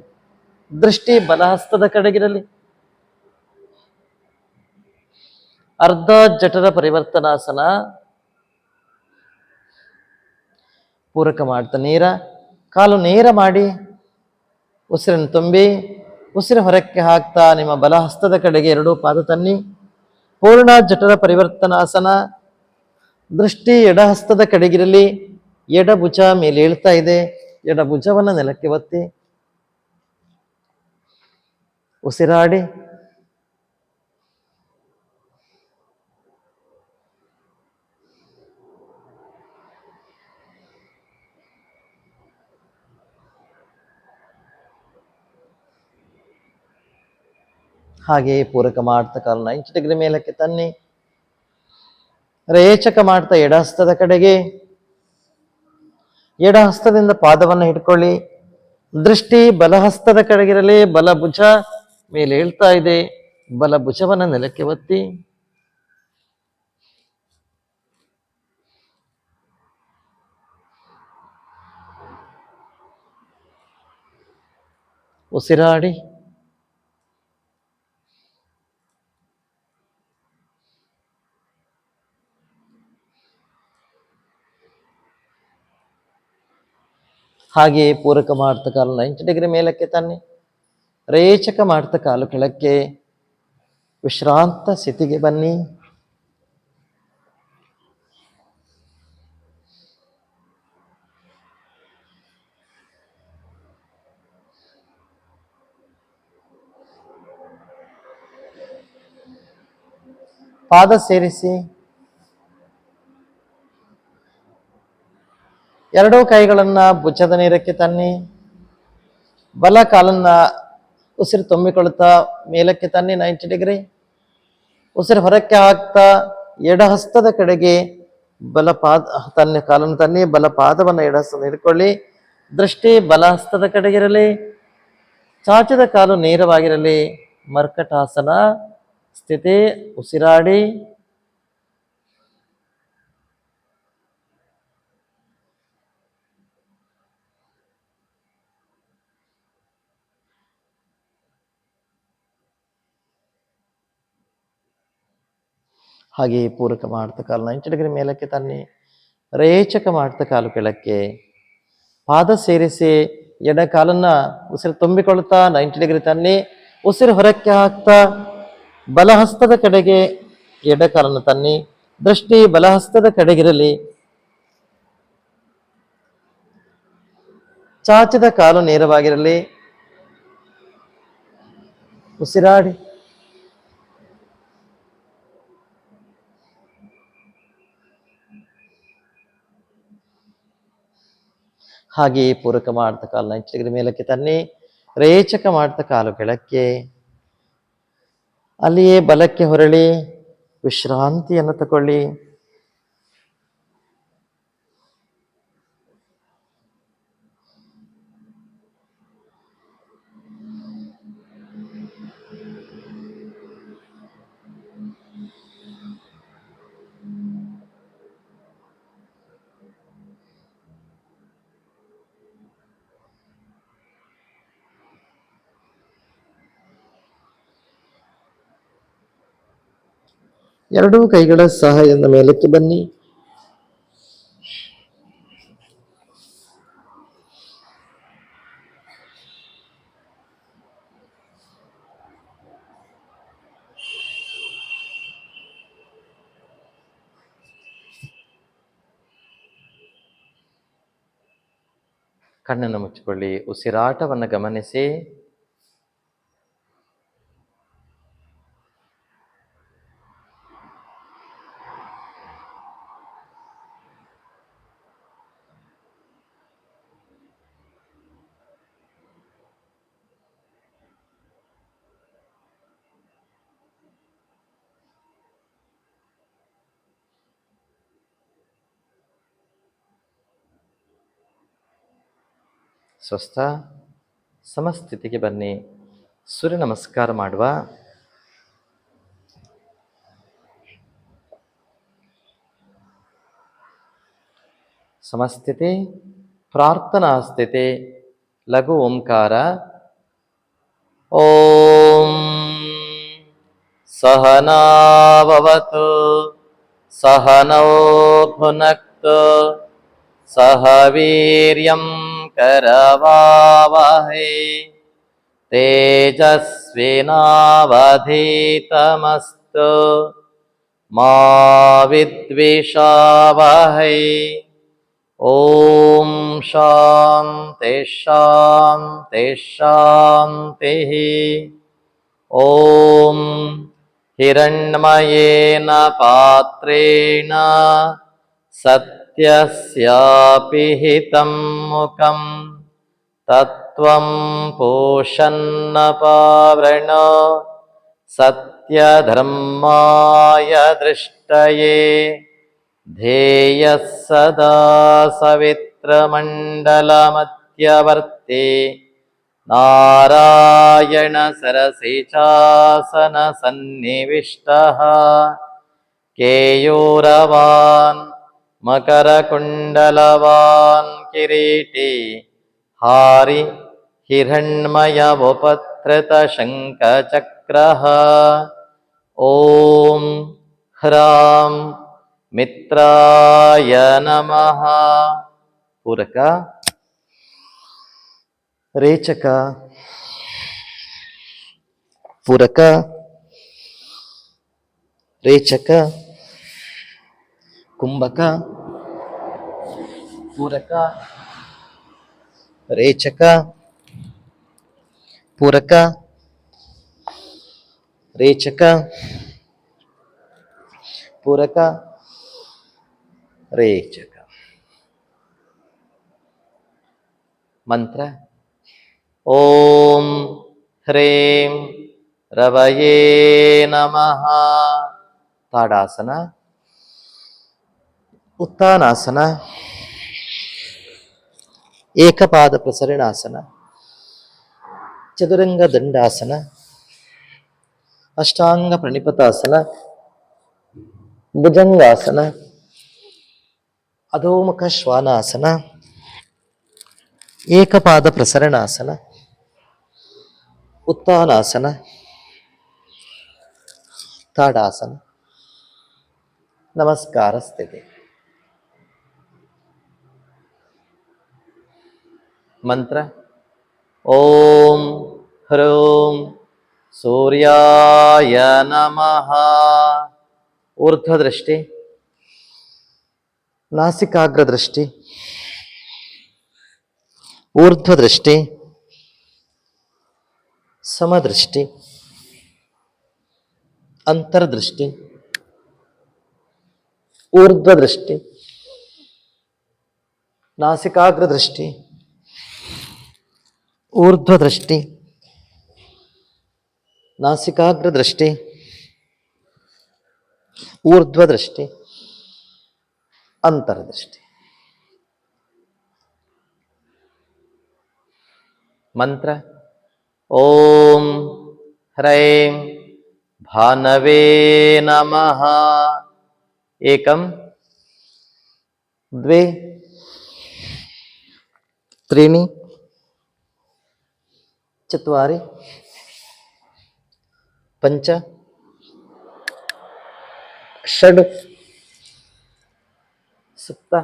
ದೃಷ್ಟಿ ಬಲಹಸ್ತದ ಕಡೆಗಿರಲಿ. ಅರ್ಧ ಜಠರ ಪರಿವರ್ತನಾಸನ. ಪೂರಕ ಮಾಡ್ತಾ ನೇರ, ಕಾಲು ನೇರ ಮಾಡಿ ಉಸಿರನ್ನು ತುಂಬಿ ಉಸಿರು ಹೊರಕ್ಕೆ ಹಾಕ್ತಾ ನಿಮ್ಮ ಬಲಹಸ್ತದ ಕಡೆಗೆ ಎರಡೂ ಪಾದ ತನ್ನಿ. ಪೂರ್ಣ ಜಠರ ಪರಿವರ್ತನಾಸನ. ದೃಷ್ಟಿ ಎಡಹಸ್ತದ ಕಡೆಗಿರಲಿ. ಎಡ ಭುಜ ಮೇಲೆ ಏಳ್ತಾ ಇದೆ. ಎಡ ಭುಜವನ್ನು ನೆಲಕ್ಕೆ ಒತ್ತಿ ಉಸಿರಾಡಿ. ಹಾಗೆಯೇ ಪೂರಕ ಮಾಡ್ತಾ ಕಾಲು 90 ಡಿಗ್ರಿ ಮೇಲಕ್ಕೆ ತನ್ನಿ. ರೇಚಕ ಮಾಡ್ತಾ ಎಡ ಹಸ್ತದ ಕಡೆಗೆ. ಎಡ ಹಸ್ತದಿಂದ ಪಾದವನ್ನು ಹಿಡ್ಕೊಳ್ಳಿ. ದೃಷ್ಟಿ ಬಲಹಸ್ತದ ಕಡೆಗಿರಲಿ. ಬಲ ಭುಜ ಮೇಲೆ ಏಳ್ತಾ ಇದೆ. ಬಲ ಭುಜವನ್ನು ನೆಲಕ್ಕೆ ಒತ್ತಿ ಉಸಿರಾಡಿ. ಹಾಗೆಯೇ ಪೂರಕ ಮಾಡ್ತಾ ಕಾಲು 90 ಡಿಗ್ರಿ ಮೇಲಕ್ಕೆ ತನ್ನಿ. ರೇಚಕ ಮಾಡ್ತಾ ಕಾಲು ಕೆಳಕ್ಕೆ. ವಿಶ್ರಾಂತ ಸ್ಥಿತಿಗೆ ಬನ್ನಿ. ಪಾದ ಸೇರಿಸಿ. ಎರಡೂ ಕೈಗಳನ್ನ ಭುಜದ ನೇರಕ್ಕೆ ತನ್ನಿ. ಬಲ ಕಾಲನ್ನ ಉಸಿರು ತುಂಬಿಕೊಳ್ತಾ ಮೇಲಕ್ಕೆ ತನ್ನಿ 90 ಡಿಗ್ರಿ. ಉಸಿರು ಹೊರಕ್ಕೆ ಹಾಕ್ತಾ ಎಡ ಹಸ್ತದ ಕಡೆಗೆ ಬಲ ಪಾದ ತನ್ನಿ, ಕಾಲನ್ನು ತನ್ನಿ. ಬಲ ಪಾದವನ್ನು ಎಡ ಹಸ್ತದ ಹಿಡ್ಕೊಳ್ಳಿ. ದೃಷ್ಟಿ ಬಲ ಹಸ್ತದ ಕಡೆಗಿರಲಿ. ಚಾಚಿದ ಕಾಲು ನೇರವಾಗಿರಲಿ. ಮರ್ಕಟಾಸನ ಸ್ಥಿತಿ. ಉಸಿರಾಡಿ. ಹಾಗೆ ಪೂರಕ ಮಾಡ್ತಾ ಕಾಲು 90 ಡಿಗ್ರಿ ಮೇಲಕ್ಕೆ ತನ್ನಿ. ರೇಚಕ ಮಾಡ್ತಾ ಕಾಲು ಕೆಳಕ್ಕೆ. ಪಾದ ಸೇರಿಸಿ ಎಡ ಕಾಲನ್ನ ಉಸಿರು ತುಂಬಿಕೊಳ್ತಾ 90 ಡಿಗ್ರಿ ತನ್ನಿ. ಉಸಿರು ಹೊರಕ್ಕೆ ಹಾಕ್ತಾ ಬಲಹಸ್ತದ ಕಡೆಗೆ ಎಡ ಕಾಲನ್ನು ತನ್ನಿ. ದೃಷ್ಟಿ ಬಲಹಸ್ತದ ಕಡೆಗಿರಲಿ. ಚಾಚಿದ ಕಾಲು ನೇರವಾಗಿರಲಿ. ಉಸಿರಾಡಿ. ಹಾಗೆಯೇ ಪೂರಕ ಮಾಡ್ತಾ ಕಾಲು 90 ಡಿಗ್ರಿ ಮೇಲಕ್ಕೆ ತನ್ನಿ. ರೇಚಕ ಮಾಡ್ತಾ ಕಾಲು ಕೆಳಕ್ಕೆ. ಅಲ್ಲಿಯೇ ಬಲಕ್ಕೆ ಹೊರಳಿ ವಿಶ್ರಾಂತಿಯನ್ನು ತಗೊಳ್ಳಿ. ಎರಡೂ ಕೈಗಳ ಸಹಾಯದಿಂದ ಮೇಲಕ್ಕೆ ಬನ್ನಿ. ಕಣ್ಣನ್ನು ಮುಚ್ಚಿಕೊಳ್ಳಿ. ಉಸಿರಾಟವನ್ನು ಗಮನಿಸಿ. ಸ್ವಸ್ಥ ಸಮಸ್ಥಿತಿಗೆ ಬನ್ನಿ. ಸೂರ್ಯ ನಮಸ್ಕಾರ ಮಾಡುವ. ಸಮಸ್ಥಿತಿ, ಪ್ರಾರ್ಥನಾ ಸ್ಥಿತಿ, ಲಘು ಓಂಕಾರ. ಓಂ ಸಹನಾವವತು ಸಹನೌ ಭುನಕ್ತು ಸಹ ವೀರ್ಯಂ ಕರವಾವಹೈ ತೇಜಸ್ವಿನಾವಧೀತಮಸ್ತು ಮಾ ವಿದ್ವಿಷಾವಹೈ. ಓಂ ಶಾಂತಿ ಶಾಂತಿ ಶಾಂತಿ. ಓಂ ಹಿರಣ್ಮಯೇನ ಪಾತ್ರೇಣ ಸತ್ಯಸ್ಯಾಪಿ ಹಿತಂ ಮುಖಂ ತತ್ವಂ ಪೋಷನ್ನ ಪಾವೃಣ ಸತ್ಯಧರ್ಮಾಯ ದೃಷ್ಟಯೇ ಧ್ಯೇಯಃ ಸದಾ ಸವಿತ್ರಮಂಡಲಮಧ್ಯವರ್ತಿ ನಾರಾಯಣ ಸರಸಿಜಾಸನ ಸನ್ನಿವಿಷ್ಟಃ ಕೇಯೂರವಾನ್ ಮಕರಕುಂಡಲವಾನ್ ಕಿರೀಟಿ ಹಾರಿ ಹಿರಣ್ಮಯವೋಪಧೃತ ಶಂಖಚಕ್ರಃ. ಓಂ ಹ್ರಾಂ ಮಿತ್ರಾಯ ನಮಃ. ಪೂರಕ, ರೇಚಕ, ಪೂರಕ, ರೇಚಕ, ಕುಂಭಕ, ಪೂರಕ, ರೇಚಕ, ಪೂರಕ, ರೇಚಕ, ಪೂರಕ, ರೇಚಕ. ಮಂತ್ರ. ಓಂ ಹ್ರೀಂ ರವಯೇ ನಮಃ. ತಾಡಾಸನ, ಉತ್ಥಾನಾಸನ, ಏಕಪಾದ ಪ್ರಸರಣಾಸನ, ಚತುರಂಗ ದಂಡಾಸನ, ಅಷ್ಟಾಂಗ ಪ್ರಣಿಪತಾಸನ, ಭುಜಂಗಾಸನ, ಅಧೋಮುಖ ಶ್ವಾನಾಸನ, ಏಕಪಾದ ಪ್ರಸರಣಾಸನ, ಉತ್ಥಾನಾಸನ, ತಾಡಾಸನ, ನಮಸ್ಕಾರ ಸ್ಥಿತಿ. ಮಂತ್ರ. ಓಂ ಹ್ರೂಂ ಸೂರ್ಯಾಯ ನಮಃ. ಊರ್ಧ್ವದೃಷ್ಟಿ, ನಾಸಿಕಾಗ್ರದೃಷ್ಟಿ, ಊರ್ಧ್ವದೃಷ್ಟಿ, ಸಮದೃಷ್ಟಿ, ಅಂತರ್ದೃಷ್ಟಿ, ಊರ್ಧ್ವದೃಷ್ಟಿ, ನಾಸಿಕಾಗ್ರದೃಷ್ಟಿ, ಊರ್ಧ್ವದೃಷ್ಟಿ, ನಾಸಿಕಾಗ್ರದೃಷ್ಟಿ, ಊರ್ಧ್ವದೃಷ್ಟಿ, ಅಂತರ್ದೃಷ್ಟಿ. ಮಂತ್ರ. ಓಂ ಹ್ರೈಂ ಭಾನವೇ ನಮಃ. ಏಕಂ ದ್ವೇ ತ್ರೀಣಿ ಚತ್ವಾರಿ ಪಂಚ ಷಡ್ ಸಪ್ತ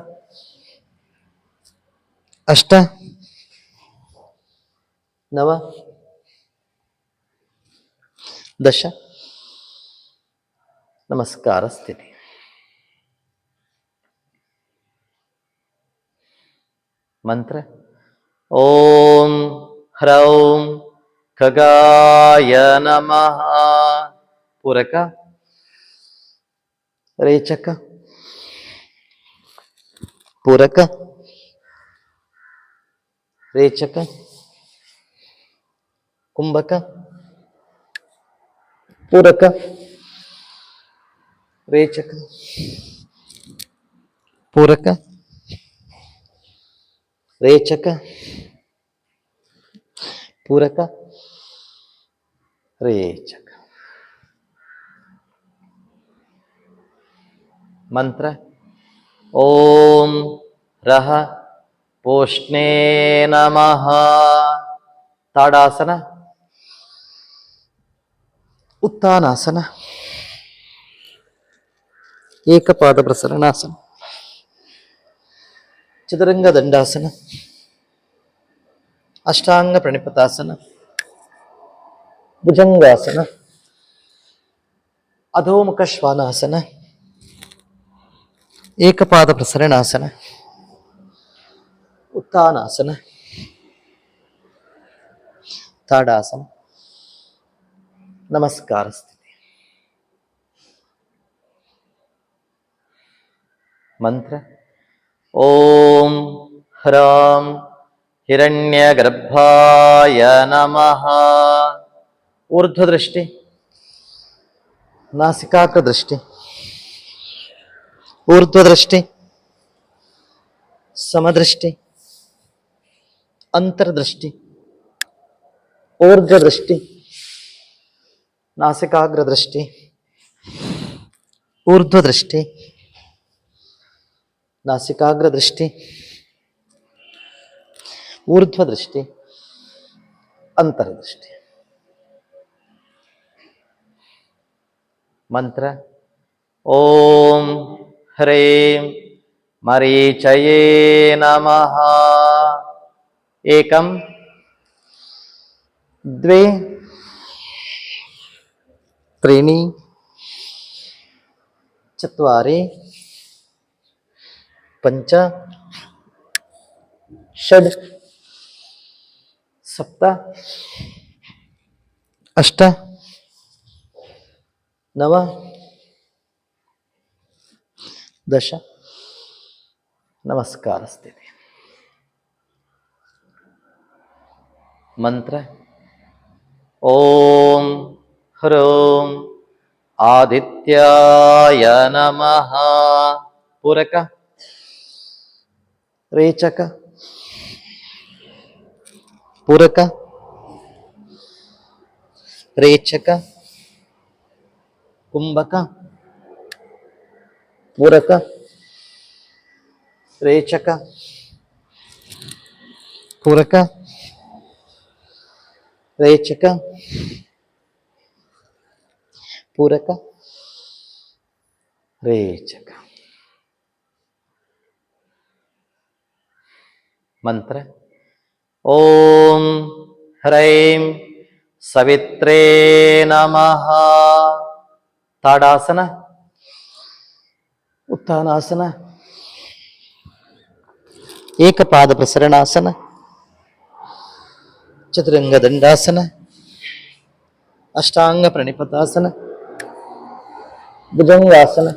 ಅಷ್ಟ ನವ ದಶ. ನಮಸ್ಕಾರ ಸ್ಥಿತಿ. ಮಂತ್ರ. ಓಂ ಹ್ರೌಂ ಖಗಾಯ ನಮಃ. ಪೂರಕ, ರೇಚಕ, ಪೂರಕ, ರೇಚಕ, ಕುಂಭಕ, ಪೂರಕ, ರೇಚಕ, ಪೂರಕ, ರೇಚಕ, ಪೂರಕ, ರೇಚಕ. ಮಂತ್ರ. ಓಂ ರಹ ಪೋಷ್ಣೇ ನಮಃ. ತಾಡಾಸನ, ಉತ್ಥಾನಾಸನ, ಏಕಪಾದ ಪ್ರಸರಣಾಸನ, ಚತುರಂಗ ದಂಡಾಸನ, ಅಷ್ಟಾಂಗ ಪ್ರಣಿಪತಾಸನ, ಭುಜಂಗಾಸನ, ಅಧೋಮುಖ ಶ್ವಾನಾಸನ, ಏಕಪಾದ ಪ್ರಸರಣಾಸನ, ಉತ್ಥಾನಾಸನ, ತಾಡಾಸನ, ನಮಸ್ಕಾರ ಸ್ಥಿತಿ. ಮಂತ್ರ ಓಂ ಹ್ರಾಂ ಹಿರಣ್ಯಗರ್ಭಾಯ ನಮಃ. ಊರ್ಧ್ವದೃಷ್ಟಿ, ನಾಸಿಕಾಗ್ರದೃಷ್ಟಿ, ಊರ್ಧ್ವದೃಷ್ಟಿ, ಸಮದೃಷ್ಟಿ, ಅಂತರ್ದೃಷ್ಟಿ, ಊರ್ಧ್ವದೃಷ್ಟಿ, ನಾಸಿಕಾಗ್ರದೃಷ್ಟಿ, ಊರ್ಧ್ವದೃಷ್ಟಿ, ನಾಸಿಕಾಗ್ರದೃಷ್ಟಿ, ಊರ್ಧ್ವದೃಷ್ಟಿ, ಅಂತರ್ದೃಷ್ಟಿ. ಮಂತ್ರ ಓಂ ಹ್ರೀಂ ಮರೀಚಯೇ ನಮಃ. ಏಕಂ ದ್ವೇ ತ್ರೀಣಿ ಚತ್ವಾರಿ ಪಂಚ ಷಡ್ ಸಪ್ತ ಅಷ್ಟ ನವ ದಶ. ನಮಸ್ಕಾರ ಸ್ಥಿತಿ. ಮಂತ್ರ ಓಂ ಹ್ರೂಂ ಆದಿತ್ಯಾಯ ನಮಃ. ಪೂರಕ, ರೇಚಕ, ಪೂರಕ, ರೇಚಕ, ಕುಂಭಕ, ಪೂರಕ, ರೇಚಕ, ಪೂರಕ, ರೇಚಕ, ಪೂರಕ, ರೇಚಕ. ಮಂತ್ರ ಓಂ ಹ್ರೈಂ ಸವಿತ್ರೇ ನಮಃ. ತಾಡಾಸನ, ಉತ್ಥಾನಾಸನ, ಏಕಪಾದ ಪ್ರಸರಣಾಸನ, ಚತುರಂಗ ದಂಡಾಸನ, ಅಷ್ಟಾಂಗ ಪ್ರಣಿಪತಾಸನ, ಭುಜಂಗಾಸನ,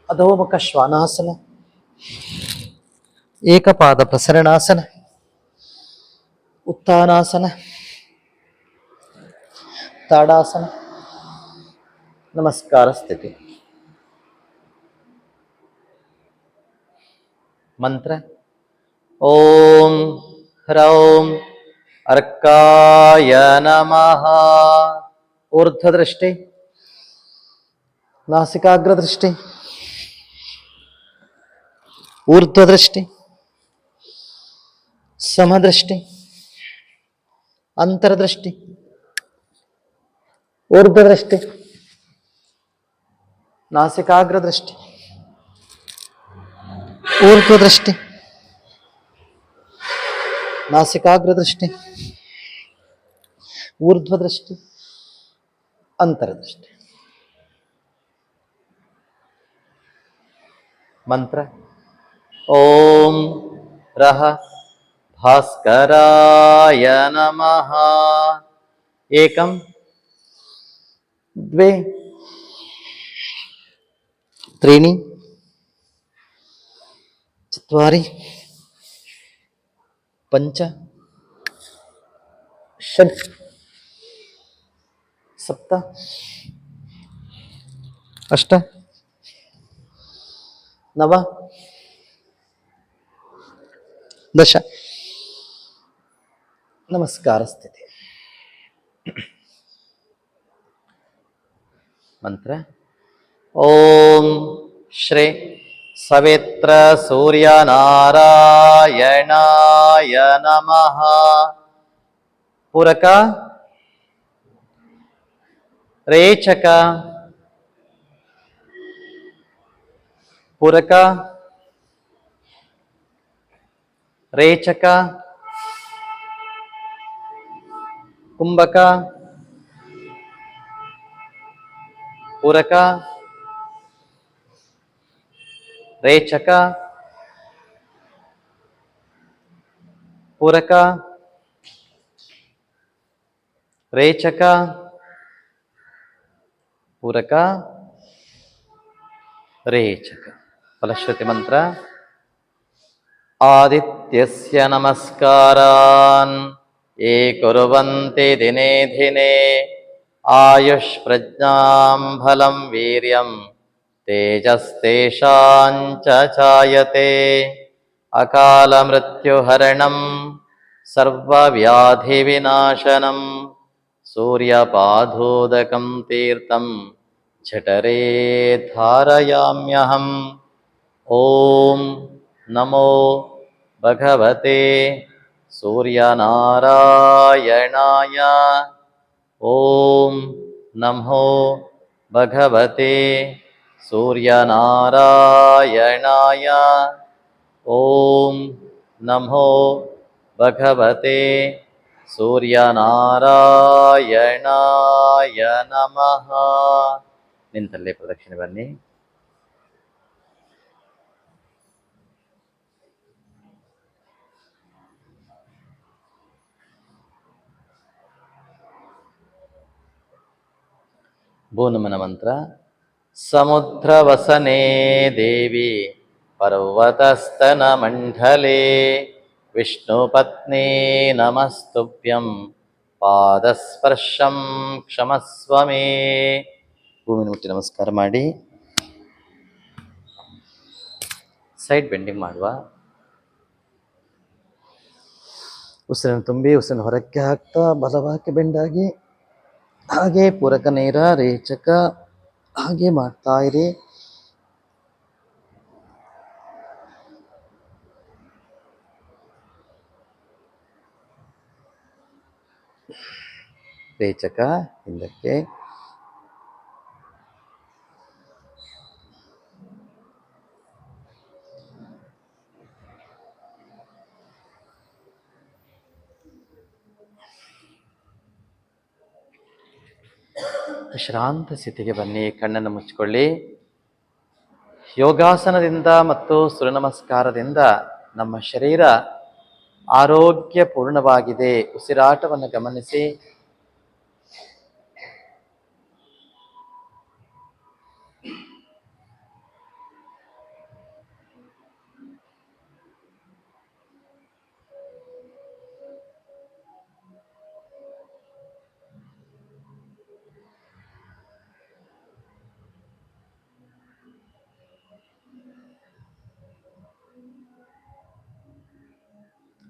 ಅಧೋಮುಖ ಶ್ವಾನಾಸನ, ಏಕಪಾದ ಪ್ರಸರಣಾಸನ, ಉತ್ಥಾನಾಸನ, ತಾಡಾಸನ, ನಮಸ್ಕಾರ ಸ್ಥಿತಿ. ಮಂತ್ರ ಓಂ ಹ್ರೌಂ ಅರ್ಕಾಯ ನಮಃ. ಊರ್ಧ್ವದೃಷ್ಟಿ, ನಾಸಿಕಾಗ್ರದೃಷ್ಟಿ, ಊರ್ಧ್ವದೃಷ್ಟಿ, ಸಮದೃಷ್ಟಿ, ಅಂತರ್ದೃಷ್ಟಿ, ಊರ್ಧ್ವದೃಷ್ಟಿ, ನಾಸಿಕಾಗ್ರದೃಷ್ಟಿ, ಊರ್ಧ್ವದೃಷ್ಟಿ, ನಾಸಿಕಾಗ್ರದೃಷ್ಟಿ, ಊರ್ಧ್ವದೃಷ್ಟಿ, ಅಂತರ್ದೃಷ್ಟಿ. ಮಂತ್ರ ಓಂ ರಹ ಭಾಸ್ಕರಾಯ ನಮಃ. ಏಕಂ ದ್ವೇ ತ್ರೀಣಿ ಚತ್ವಾರಿ ಪಂಚ ಷಡ್ ಸಪ್ತ ಅಷ್ಟ ನವ ದಶ. ನಮಸ್ಕಾರ ಸ್ಥಿತಿ. ಮಂತ್ರ ಓಂ ಶ್ರೀ ಸವಿತ್ರ ಸೂರ್ಯನಾರಾಯಣಾಯ ನಮಃ. ಪೂರಕ, ರೇಚಕ, ಪೂರಕ, ರೇಚಕ, ಕುಂಭಕ, ಪೂರಕ, ರೇಚಕ, ಪೂರಕ, ರೇಚಕ, ಪೂರಕ, ರೇಚಕ. ಫಲಶ್ರುತಿ ಮಂತ್ರ. ಆದಿತ್ಯಸ್ಯ ನಮಸ್ಕಾರಾನ್ ಯೇ ಕುರ್ವಂತಿ ದಿನೇ ದಿನೇ ಆಯುಷ್ ಪ್ರಜ್ಞಾಂ ಬಲಂ ವೀರ್ಯಂ ತೇಜಸ್ತೇಷಾಂಚ ಚಾಯತೆ. ಅಕಾಲ ಮೃತ್ಯುಹರಣಂ ಸರ್ವವ್ಯಾಧಿ ವಿನಾಶನಂ ಸೂರ್ಯಪಾಧೋದಕಂ ತೀರ್ಥಂ ಝಠರೇ ಧಾರಯಾಮ್ಯಹಂ. ಓಂ ನಮೋ ಭಗವತೆ ಸೂರ್ಯನಾರಾಯಣಾಯ. ಓಂ ನಮೋ ಭಗವತೆ ಸೂರ್ಯನಾರಾಯಣಾಯ. ಓಂ ನಮೋ ಭಗವತೆ ಸೂರ್ಯನಾರಾಯಣಾಯ ನಮಃ. ನಿಂತಲ್ಲೇ ಪ್ರದಕ್ಷಿಣೆ ಬನ್ನಿ. ಭೂನಮನ ಮಂತ್ರ. ಸಮುದ್ರವಸನೆ ದೇವಿ ಪರ್ವತಸ್ತನ ಮಂಡಲೇ ವಿಷ್ಣುಪತ್ನೇ ನಮಸ್ತುಭ್ಯಂ ಪಾದಸ್ಪರ್ಶಂ ಕ್ಷಮಸ್ವ ಮೇ. ಭೂಮಿನ ಮುಟ್ಟಿ ನಮಸ್ಕಾರ ಮಾಡಿ ಸೈಡ್ ಬೆಂಡಿಂಗ್ ಮಾಡುವ. ಉಸಿರನ್ನು ತುಂಬಿ ಉಸಿರನ್ನು ಹೊರಕ್ಕೆ ಹಾಕ್ತಾ ಬಲವಾಗಿ ಬೆಂಡಾಗಿ ಹಾಗೆ ಪೂರಕ ನೇರ ರೇಚಕ ಹಾಗೆ ಮಾಡ್ತಾ ಇರಿ. ರೇಚಕ ಹಿಂದಕ್ಕೆ, ವಿಶ್ರಾಂತ ಸ್ಥಿತಿಗೆ ಬನ್ನಿ. ಕಣ್ಣನ್ನು ಮುಚ್ಚಿಕೊಳ್ಳಿ. ಯೋಗಾಸನದಿಂದ ಮತ್ತು ಸೂರ್ಯ ನಮಸ್ಕಾರದಿಂದ ನಮ್ಮ ಶರೀರ ಆರೋಗ್ಯಪೂರ್ಣವಾಗಿದೆ. ಉಸಿರಾಟವನ್ನು ಗಮನಿಸಿ.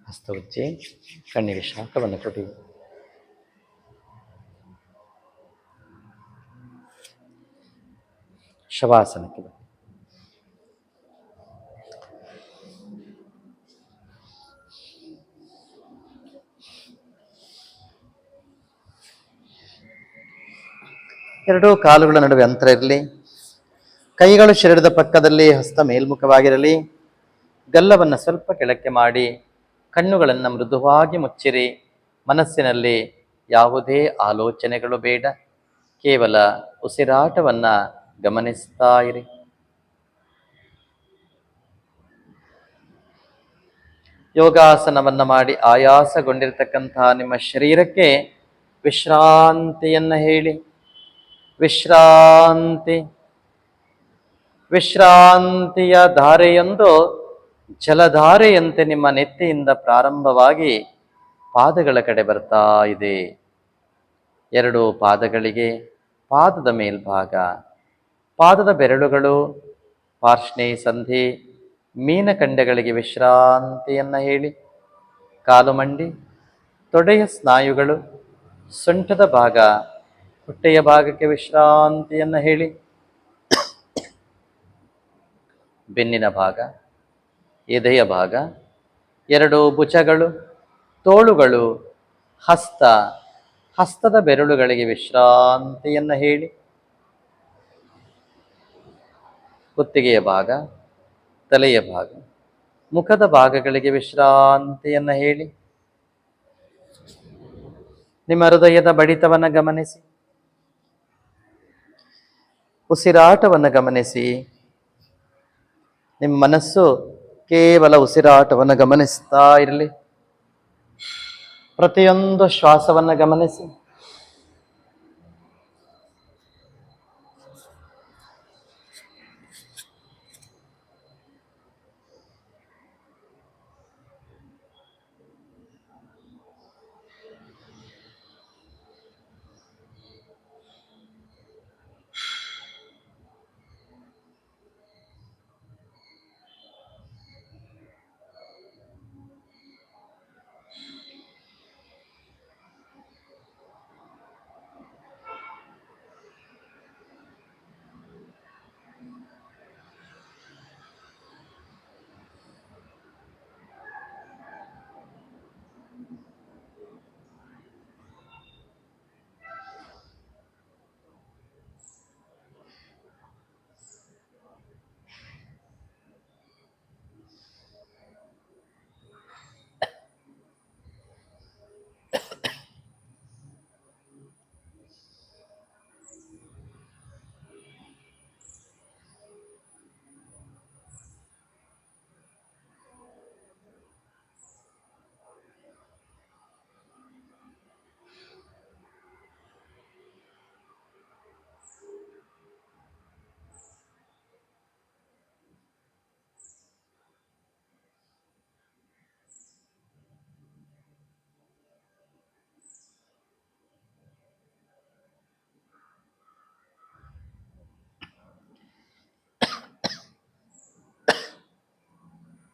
ಹಸ್ತ ಉಜ್ಜಿ ಕಣ್ಣಿಗೆ ಶಾಖವನ್ನು ಕೊಡಿ. ಶವಾಸನಕ್ಕೆ ಬನ್ನಿ. ಎರಡೂ ಕಾಲುಗಳ ನಡುವೆ ಅಂತರ ಇರಲಿ. ಕೈಗಳು ಶರೀರದ ಪಕ್ಕದಲ್ಲಿ, ಹಸ್ತ ಮೇಲ್ಮುಖವಾಗಿರಲಿ. ಗಲ್ಲವನ್ನು ಸ್ವಲ್ಪ ಕೆಳಕ್ಕೆ ಮಾಡಿ ಕಣ್ಣುಗಳನ್ನು ಮೃದುವಾಗಿ ಮುಚ್ಚಿರಿ. ಮನಸ್ಸಿನಲ್ಲಿ ಯಾವುದೇ ಆಲೋಚನೆಗಳು ಬೇಡ. ಕೇವಲ ಉಸಿರಾಟವನ್ನ ಗಮನಿಸ್ತಾ ಇರಿ. ಯೋಗಾಸನವನ್ನ ಮಾಡಿ ಆಯಾಸಗೊಂಡಿರತಕ್ಕಂತಹ ನಿಮ್ಮ ಶರೀರಕ್ಕೆ ವಿಶ್ರಾಂತಿಯನ್ನ ಹೇಳಿ. ವಿಶ್ರಾಂತಿ. ವಿಶ್ರಾಂತಿಯ ಧಾರೆಯೊಂದು ಜಲಧಾರೆಯಂತೆ ನಿಮ್ಮ ನೆತ್ತಿಯಿಂದ ಪ್ರಾರಂಭವಾಗಿ ಪಾದಗಳ ಕಡೆ ಬರ್ತಾ ಇದೆ. ಎರಡು ಪಾದಗಳಿಗೆ, ಪಾದದ ಮೇಲ್ಭಾಗ, ಪಾದದ ಬೆರಳುಗಳು, ಪಾರ್ಶ್ನೇ ಸಂಧಿ, ಮೀನಖಂಡಗಳಿಗೆ ವಿಶ್ರಾಂತಿಯನ್ನ ಹೇಳಿ. ಕಾಲು ಮಂಡಿ, ತೊಡೆಯ ಸ್ನಾಯುಗಳು, ಸೊಂಟದ ಭಾಗ, ಹೊಟ್ಟೆಯ ಭಾಗಕ್ಕೆ ವಿಶ್ರಾಂತಿಯನ್ನ ಹೇಳಿ. ಬೆನ್ನಿನ ಭಾಗ, ಎದೆಯ ಭಾಗ, ಎರಡು ಭುಜಗಳು, ತೋಳುಗಳು, ಹಸ್ತ, ಹಸ್ತದ ಬೆರಳುಗಳಿಗೆ ವಿಶ್ರಾಂತಿಯನ್ನು ಹೇಳಿ. ಕುತ್ತಿಗೆಯ ಭಾಗ, ತಲೆಯ ಭಾಗ, ಮುಖದ ಭಾಗಗಳಿಗೆ ವಿಶ್ರಾಂತಿಯನ್ನು ಹೇಳಿ. ನಿಮ್ಮ ಹೃದಯದ ಬಡಿತವನ್ನು ಗಮನಿಸಿ, ಉಸಿರಾಟವನ್ನು ಗಮನಿಸಿ. ನಿಮ್ಮ ಮನಸ್ಸು ಕೇವಲ ಉಸಿರಾಟವನ್ನು ಗಮನಿಸ್ತಾ ಇರಲಿ. ಪ್ರತಿಯೊಂದು ಶ್ವಾಸವನ್ನು ಗಮನಿಸಿ.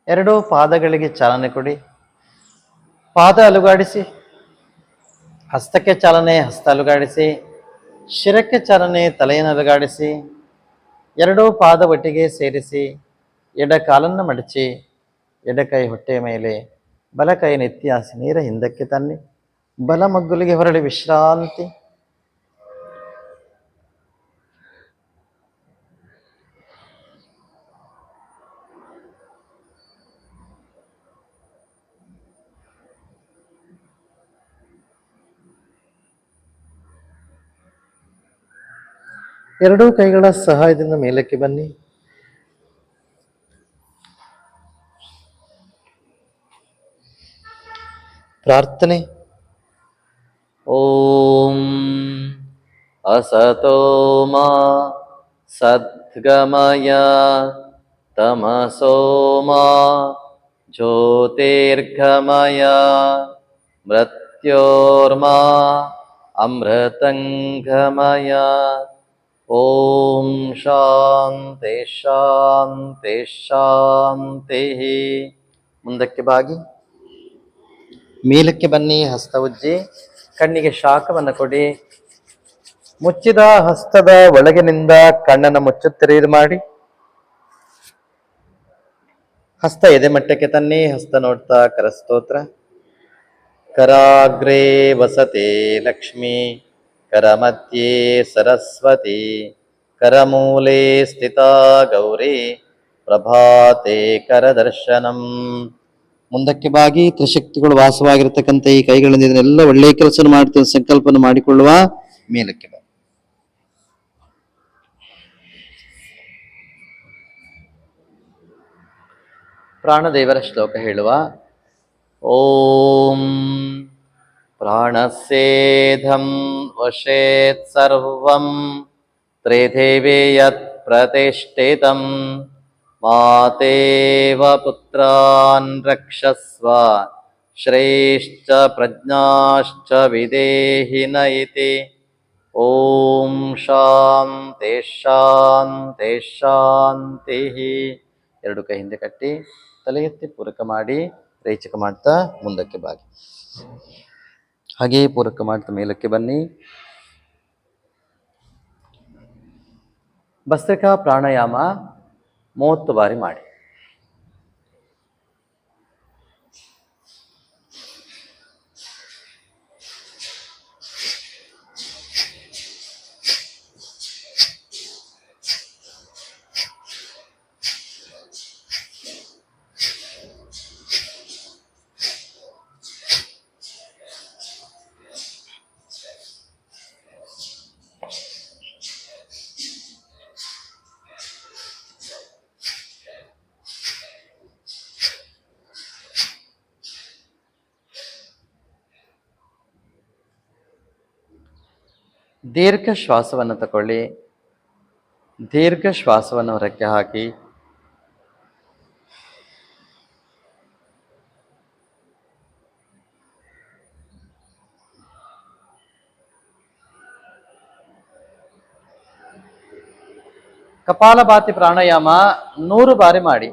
ಎರಡೂ ಪಾದಗಳಿಗೆ ಚಾಲನೆ ಕೊಡಿ. ಪಾದ ಅಲುಗಾಡಿಸಿ. ಹಸ್ತಕ್ಕೆ ಚಾಲನೆ, ಹಸ್ತ ಅಲುಗಾಡಿಸಿ. ಶಿರಕ್ಕೆ ಚಾಲನೆ, ತಲೆಯನ್ನು ಅಲುಗಾಡಿಸಿ. ಎರಡೂ ಪಾದ ಒಟ್ಟಿಗೆ ಸೇರಿಸಿ. ಎಡ ಕಾಲನ್ನು ಮಡಚಿ, ಎಡಕೈ ಹೊಟ್ಟೆಯ ಮೇಲೆ, ಬಲಕೈ ನೆತ್ತಿ ಹಾಸಿ ನೇರ ಹಿಂದಕ್ಕೆ ತನ್ನಿ. ಬಲ ಮಗ್ಗುಲಿಗೆ ಹೊರಳಿ ವಿಶ್ರಾಂತಿ. ಎರಡೂ ಕೈಗಳ ಸಹಾಯದಿಂದ ಮೇಲಕ್ಕೆ ಬನ್ನಿ. ಪ್ರಾರ್ಥನೆ. ಓಂ ಅಸತೋ ಮಾ ಸದ್ಗಮಯ ತಮಸೋ ಮಾ ಜ್ಯೋತಿರ್ಗಮಯ ಮೃತ್ಯೋರ್ಮಾ ಅಮೃತಂಗಮಯ. ಓಂ ಶಾಂತಿ ಶಾಂತಿ ಶಾಂತಿ. ಮುಂದಕ್ಕೆ ಬಾಗಿ ಮೇಲಕ್ಕೆ ಬನ್ನಿ. ಹಸ್ತ ಉಜ್ಜಿ ಕಣ್ಣಿಗೆ ಶಾಖವನ್ನು ಕೊಡಿ. ಮುಚ್ಚಿದ ಹಸ್ತದ ಒಳಗಿನಿಂದ ಕಣ್ಣನ್ನು ಮುಚ್ಚುತ್ತಿರಿ ಮಾಡಿ. ಹಸ್ತ ಎದೆ ಮಟ್ಟಕ್ಕೆ ತನ್ನಿ. ಹಸ್ತ ನೋಡ್ತಾ ಕರಸ್ತೋತ್ರ. ಕರಾಗ್ರೇ ವಸತೆ ಲಕ್ಷ್ಮೀ, ಕರಮಧ್ಯೆ ಸರಸ್ವತಿ, ಕರಮೂಲೆ ಸ್ಥಿತಾ ಗೌರಿ, ಪ್ರಭಾತೆ ಕರದರ್ಶನಂ. ಮುಂದಕ್ಕೆ ಬಾಗಿ ತ್ರಿಶಕ್ತಿಗಳು ವಾಸವಾಗಿರತಕ್ಕಂಥ ಈ ಕೈಗಳಿಂದ ಇದನ್ನೆಲ್ಲ ಒಳ್ಳೆಯ ಕೆಲಸ ಮಾಡ್ತೇವೆ ಸಂಕಲ್ಪನ ಮಾಡಿಕೊಳ್ಳುವ. ಮೇಲಕ್ಕೆ ಬಾ. ಪ್ರಾಣದೇವರ ಶ್ಲೋಕ ಹೇಳುವ. ಓಂ ಪ್ರಾಣಸ್ಯೇಧಂ ವಶೇತ್ ಸರ್ವಂ ತ್ರಿದೇವೇ ಯತ್ ಪ್ರತಿಷ್ಠಿತಂ ಮಾತೇವ ಪುತ್ರಾನ್ ರಕ್ಷಸ್ವ ಶ್ರೇಷ್ಠ ಪ್ರಜ್ಞಾಶ್ಚ ವಿದೇಹಿನ ಇತಿ. ಓಂ ಶಾಂತಿ ಶಾಂತಿ ಶಾಂತಿ. ಎರಡು ಕೈ ಹಿಂದೆ ಕಟ್ಟಿ ತಲೆ ಎತ್ತಿ ಪೂರಕ ಮಾಡಿ ರೇಚಕ ಮಾಡ್ತಾ ಮುಂದಕ್ಕೆ ಬಾಗಿ. ಹಾಗೆಯೇ ಪೂರಕ ಮಾಡ್ತಾ ಮೇಲಕ್ಕೆ ಬನ್ನಿ. ಭಸ್ತ್ರಿಕಾ ಪ್ರಾಣಾಯಾಮ 30 ಬಾರಿ ಮಾಡಿ. ದೀರ್ಘ ಶ್ವಾಸವನ್ನು ತಗೊಳ್ಳಿ. ದೀರ್ಘ ಶ್ವಾಸವನ್ನು ಹೊರಕ್ಕೆ ಹಾಕಿ. ಕಪಾಲಭಾತಿ ಪ್ರಾಣಾಯಾಮ 100 ಬಾರಿ ಮಾಡಿ.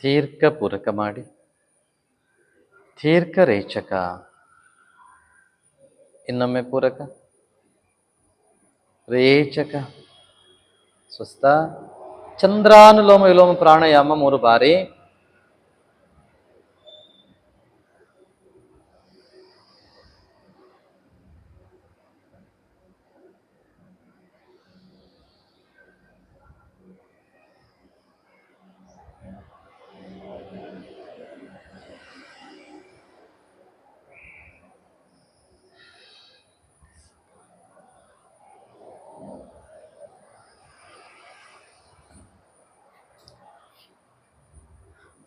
ದೀರ್ಘ ಪೂರಕ ಮಾಡಿ. ದೀರ್ಘ ರೇಚಕ. ಇನ್ನೊಮ್ಮೆ ಪೂರಕ, ರೇಚಕ, ಸ್ವಸ್ಥ. ಚಂದ್ರಾನುಲೋಮ ವಿಲೋಮ ಪ್ರಾಣಾಯಾಮ 3 ಬಾರಿ.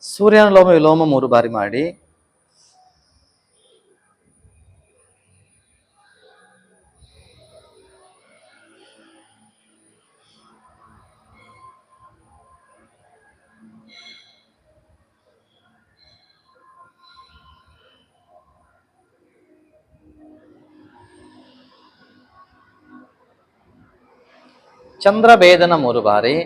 ಸೂರ್ಯಾನುಲೋಮ ವಿಲೋಮ 3 ಬಾರಿ ಮಾಡಿ. ಚಂದ್ರಭೇದನ 3 ಬಾರಿ.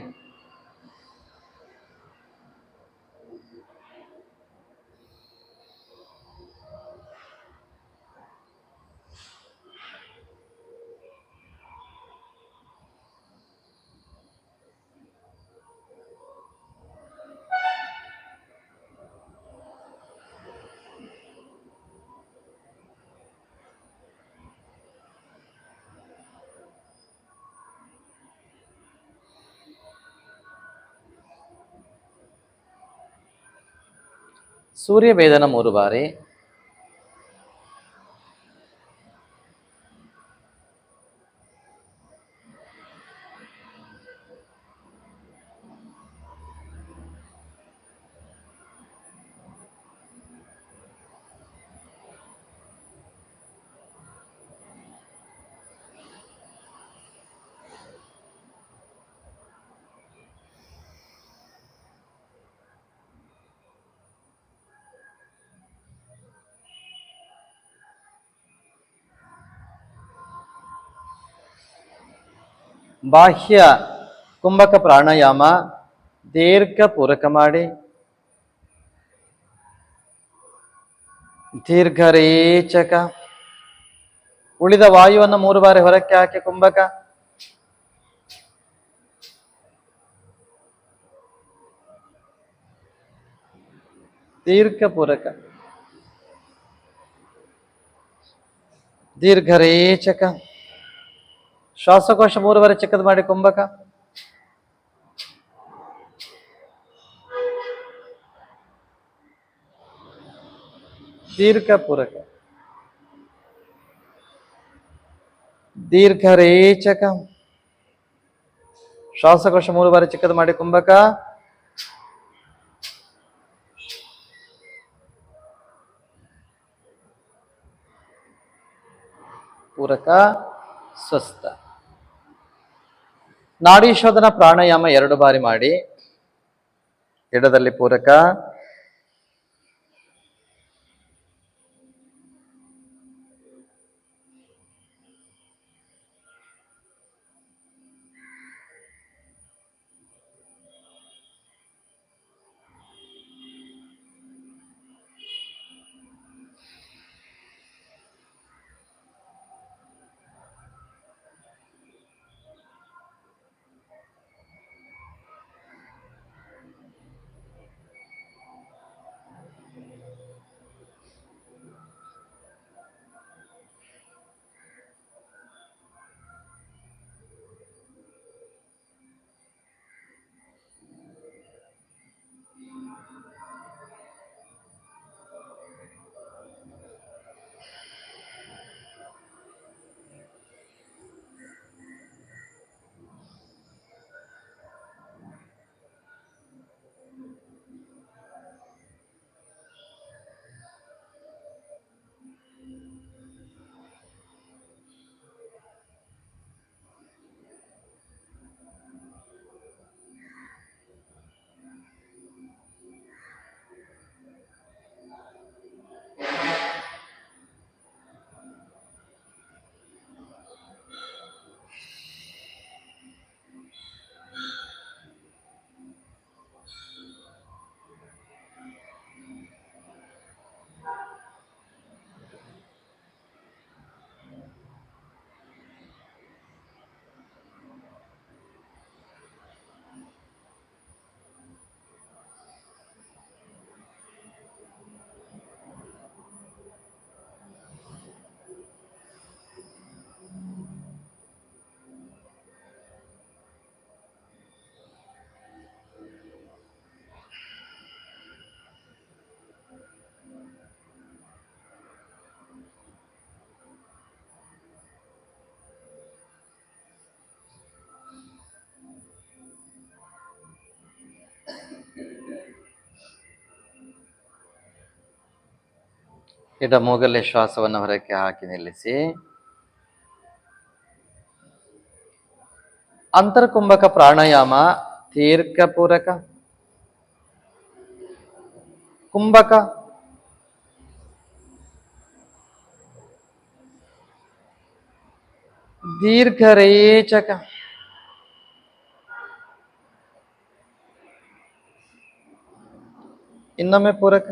ಸೂರ್ಯಭೇದನ 3 ಬಾರಿ. ಬಾಹ್ಯ ಕುಂಭಕ ಪ್ರಾಣಾಯಾಮ ದೀರ್ಘ ಪೂರಕ ಮಾಡಿ. ದೀರ್ಘ ರೇಚಕ. ಉಳಿದ ವಾಯುವನ್ನು 3 ಬಾರಿ ಹೊರಕ್ಕೆ ಹಾಕಿ ಕುಂಭಕ. ದೀರ್ಘ ಪೂರಕ, ದೀರ್ಘ ರೇಚಕ, ಶ್ವಾಸಕೋಶ 3 ಬಾರಿ ಚಿಕ್ಕದು ಮಾಡಿ ಕುಂಭಕ, ದೀರ್ಘ ಪೂರಕ, ದೀರ್ಘ ರೇಚಕ, ಶ್ವಾಸಕೋಶ 3 ಬಾರಿ ಚಿಕ್ಕದು ಮಾಡಿ ಕುಂಭಕ, ಪೂರಕ, ಸ್ವಸ್ಥ. ನಾಡಿ ಶೋಧನ ಪ್ರಾಣಾಯಾಮ 2 ಬಾರಿ ಮಾಡಿ. ಎಡದಲ್ಲಿ ಪೂರಕ, ಎಡ ಮೂಗಲ್ಲೇ ಶ್ವಾಸವನ್ನು ಹೊರಕ್ಕೆ ಹಾಕಿ ನಿಲ್ಲಿಸಿ. ಅಂತರ್ಕುಂಭಕ ಪ್ರಾಣಾಯಾಮ ದೀರ್ಘ ಪೂರಕ, ಕುಂಭಕ, ದೀರ್ಘ ರೇಚಕ, ಇನ್ನೊಮ್ಮೆ ಪೂರಕ,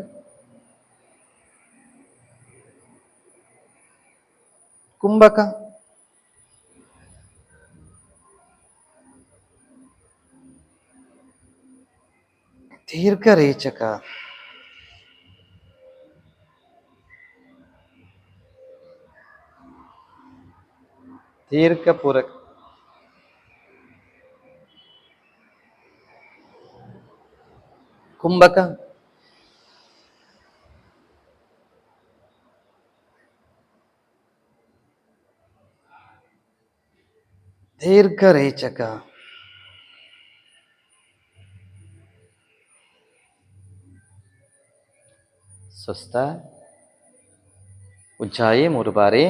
ಕುಂಭಕ, ದೀರ್ಘ ರೇಚಕ, ದೀರ್ಘ ಪೂರಕ, ಕುಂಭಕ, ದೀರ್ಘ ರೇಚಕ, ಸ್ವಸ್ಥ. ಉಜ್ಜಾಯಿ 3 ಬಾರಿ.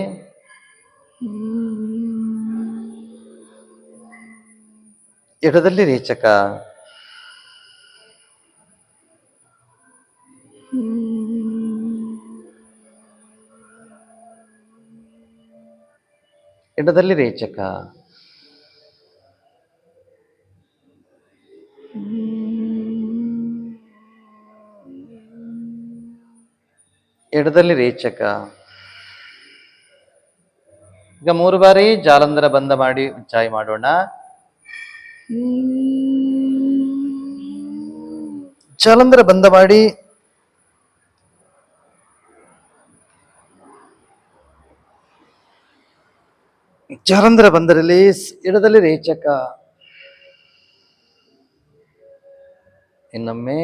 ಎಡದಲ್ಲಿ ರೇಚಕ, ಎಡದಲ್ಲಿ ರೇಚಕ, ಎಡದಲ್ಲಿ ರೇಚಕ. ಈಗ 3 ಬಾರಿ ಜಾಲಂಧರ ಬಂಧ ಮಾಡಿ ಉಜ್ಜಾಯಿ ಮಾಡೋಣ. ಜಾಲಂಧರ ಬಂಧ ಮಾಡಿ ಜಾಲಂಧರ ಬಂದ ರಿಲೀಸ್. ಎಡದಲ್ಲಿ ರೇಚಕ. ಇನ್ನೊಮ್ಮೆ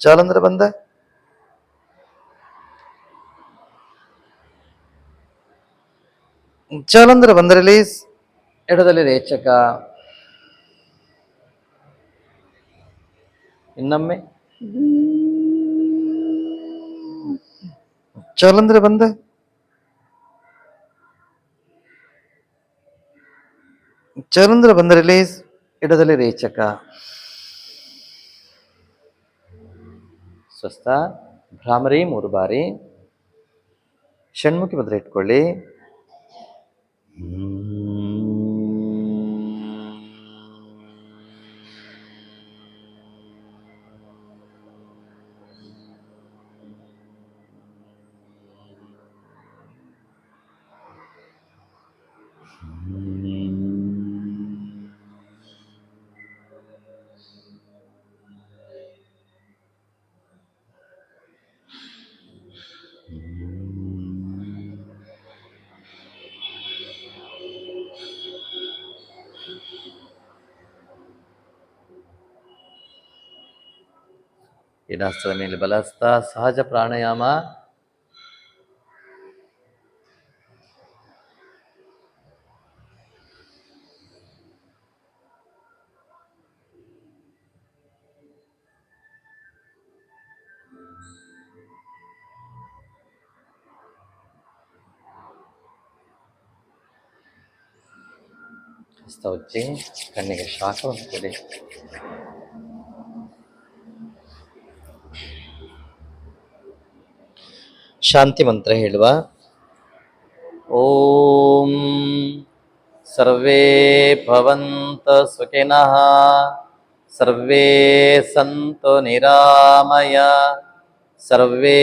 ಜಾಲಂಧರ ಬಂದ. ಜಾಲಂಧರ ಬಂದ ರಿಲೀಸ್. ಎಡದಲ್ಲಿ ರೇಚಕ. ಇನ್ನೊಮ್ಮೆ ಜಾಲಂಧರ ಬಂದ. ಜಾಲಂಧರ ಬಂದ ರಿಲೀಸ್. ಎಡದಲ್ಲಿ ರೇಚಕ. ಸ್ವಸ್ಥ. ಭ್ರಾಮರಿ 3 ಬಾರಿ. ಷಣ್ಮುಖಿ ಮುದ್ರೆ ಇಟ್ಕೊಳ್ಳಿ. ಎಡಹಸ್ತದ ಮೇಲೆ ಬಲಹಸ್ತ. ಸಹಜ ಪ್ರಾಣಾಯಾಮ. ಹಸ್ತ ಉಜ್ಜಿ ಕಣ್ಣಿಗೆ ಶಾಖವನ್ನು ಕೊಡಿ. ಶಾಂತಿ ಮಂತ್ರ ಹೇಳುವ. ಓಂ ಸರ್ವೇ ಭವಂತು ಸುಖಿನಃ, ಸರ್ವೇ ಸಂತು ನಿರಾಮಯ, ಸರ್ವೇ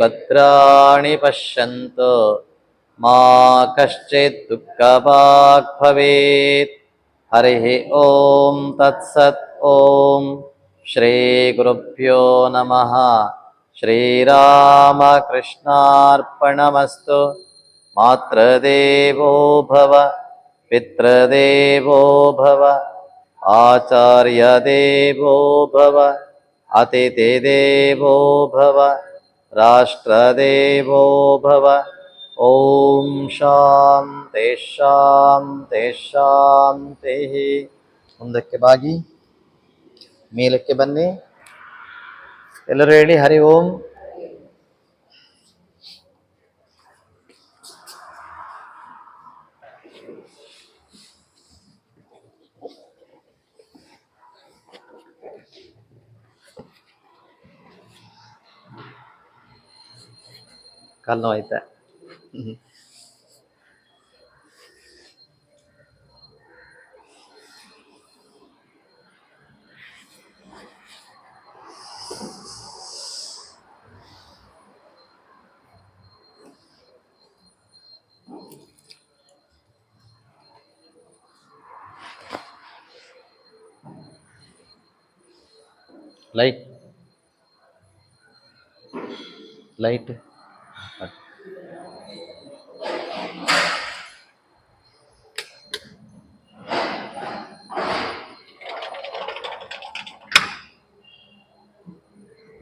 ಭದ್ರಾಣಿ ಪಶ್ಯಂತು, ಮಾ ಕಶ್ಚಿತ್ ದುಃಖಭಾಗ್ ಭವೇತ್. ಹರಿ ಓಂ ತತ್ಸತ್. ಓಂ ಶ್ರೀ ಗುರುಭ್ಯೋ ನಮಃ. ಶ್ರೀರಾಮಕೃಷ್ಣಾರ್ಪಣಮಸ್ತು. ಮಾತೃದೇವೋ ಭವ, ಪಿತೃದೇವೋ ಭವ, ಆಚಾರ್ಯದೇವೋ ಭವ, ಅತಿಥಿದೇವೋ ಭವ, ರಾಷ್ಟ್ರದೇವೋ ಭವ. ಓಂ ಶಾಂತಿ ಶಾಂತಿ ಶಾಂತಿ. ಮುಂದಕ್ಕೆ ಬಾಗಿ ಮೇಲಕ್ಕೆ ಬನ್ನಿ. ಎಲ್ಲರೂ ಹೇಳಿ ಹರಿ ಓಂ. ಕಾಲು ನೋವಾಯ್ತಾ? ಲೈಟ್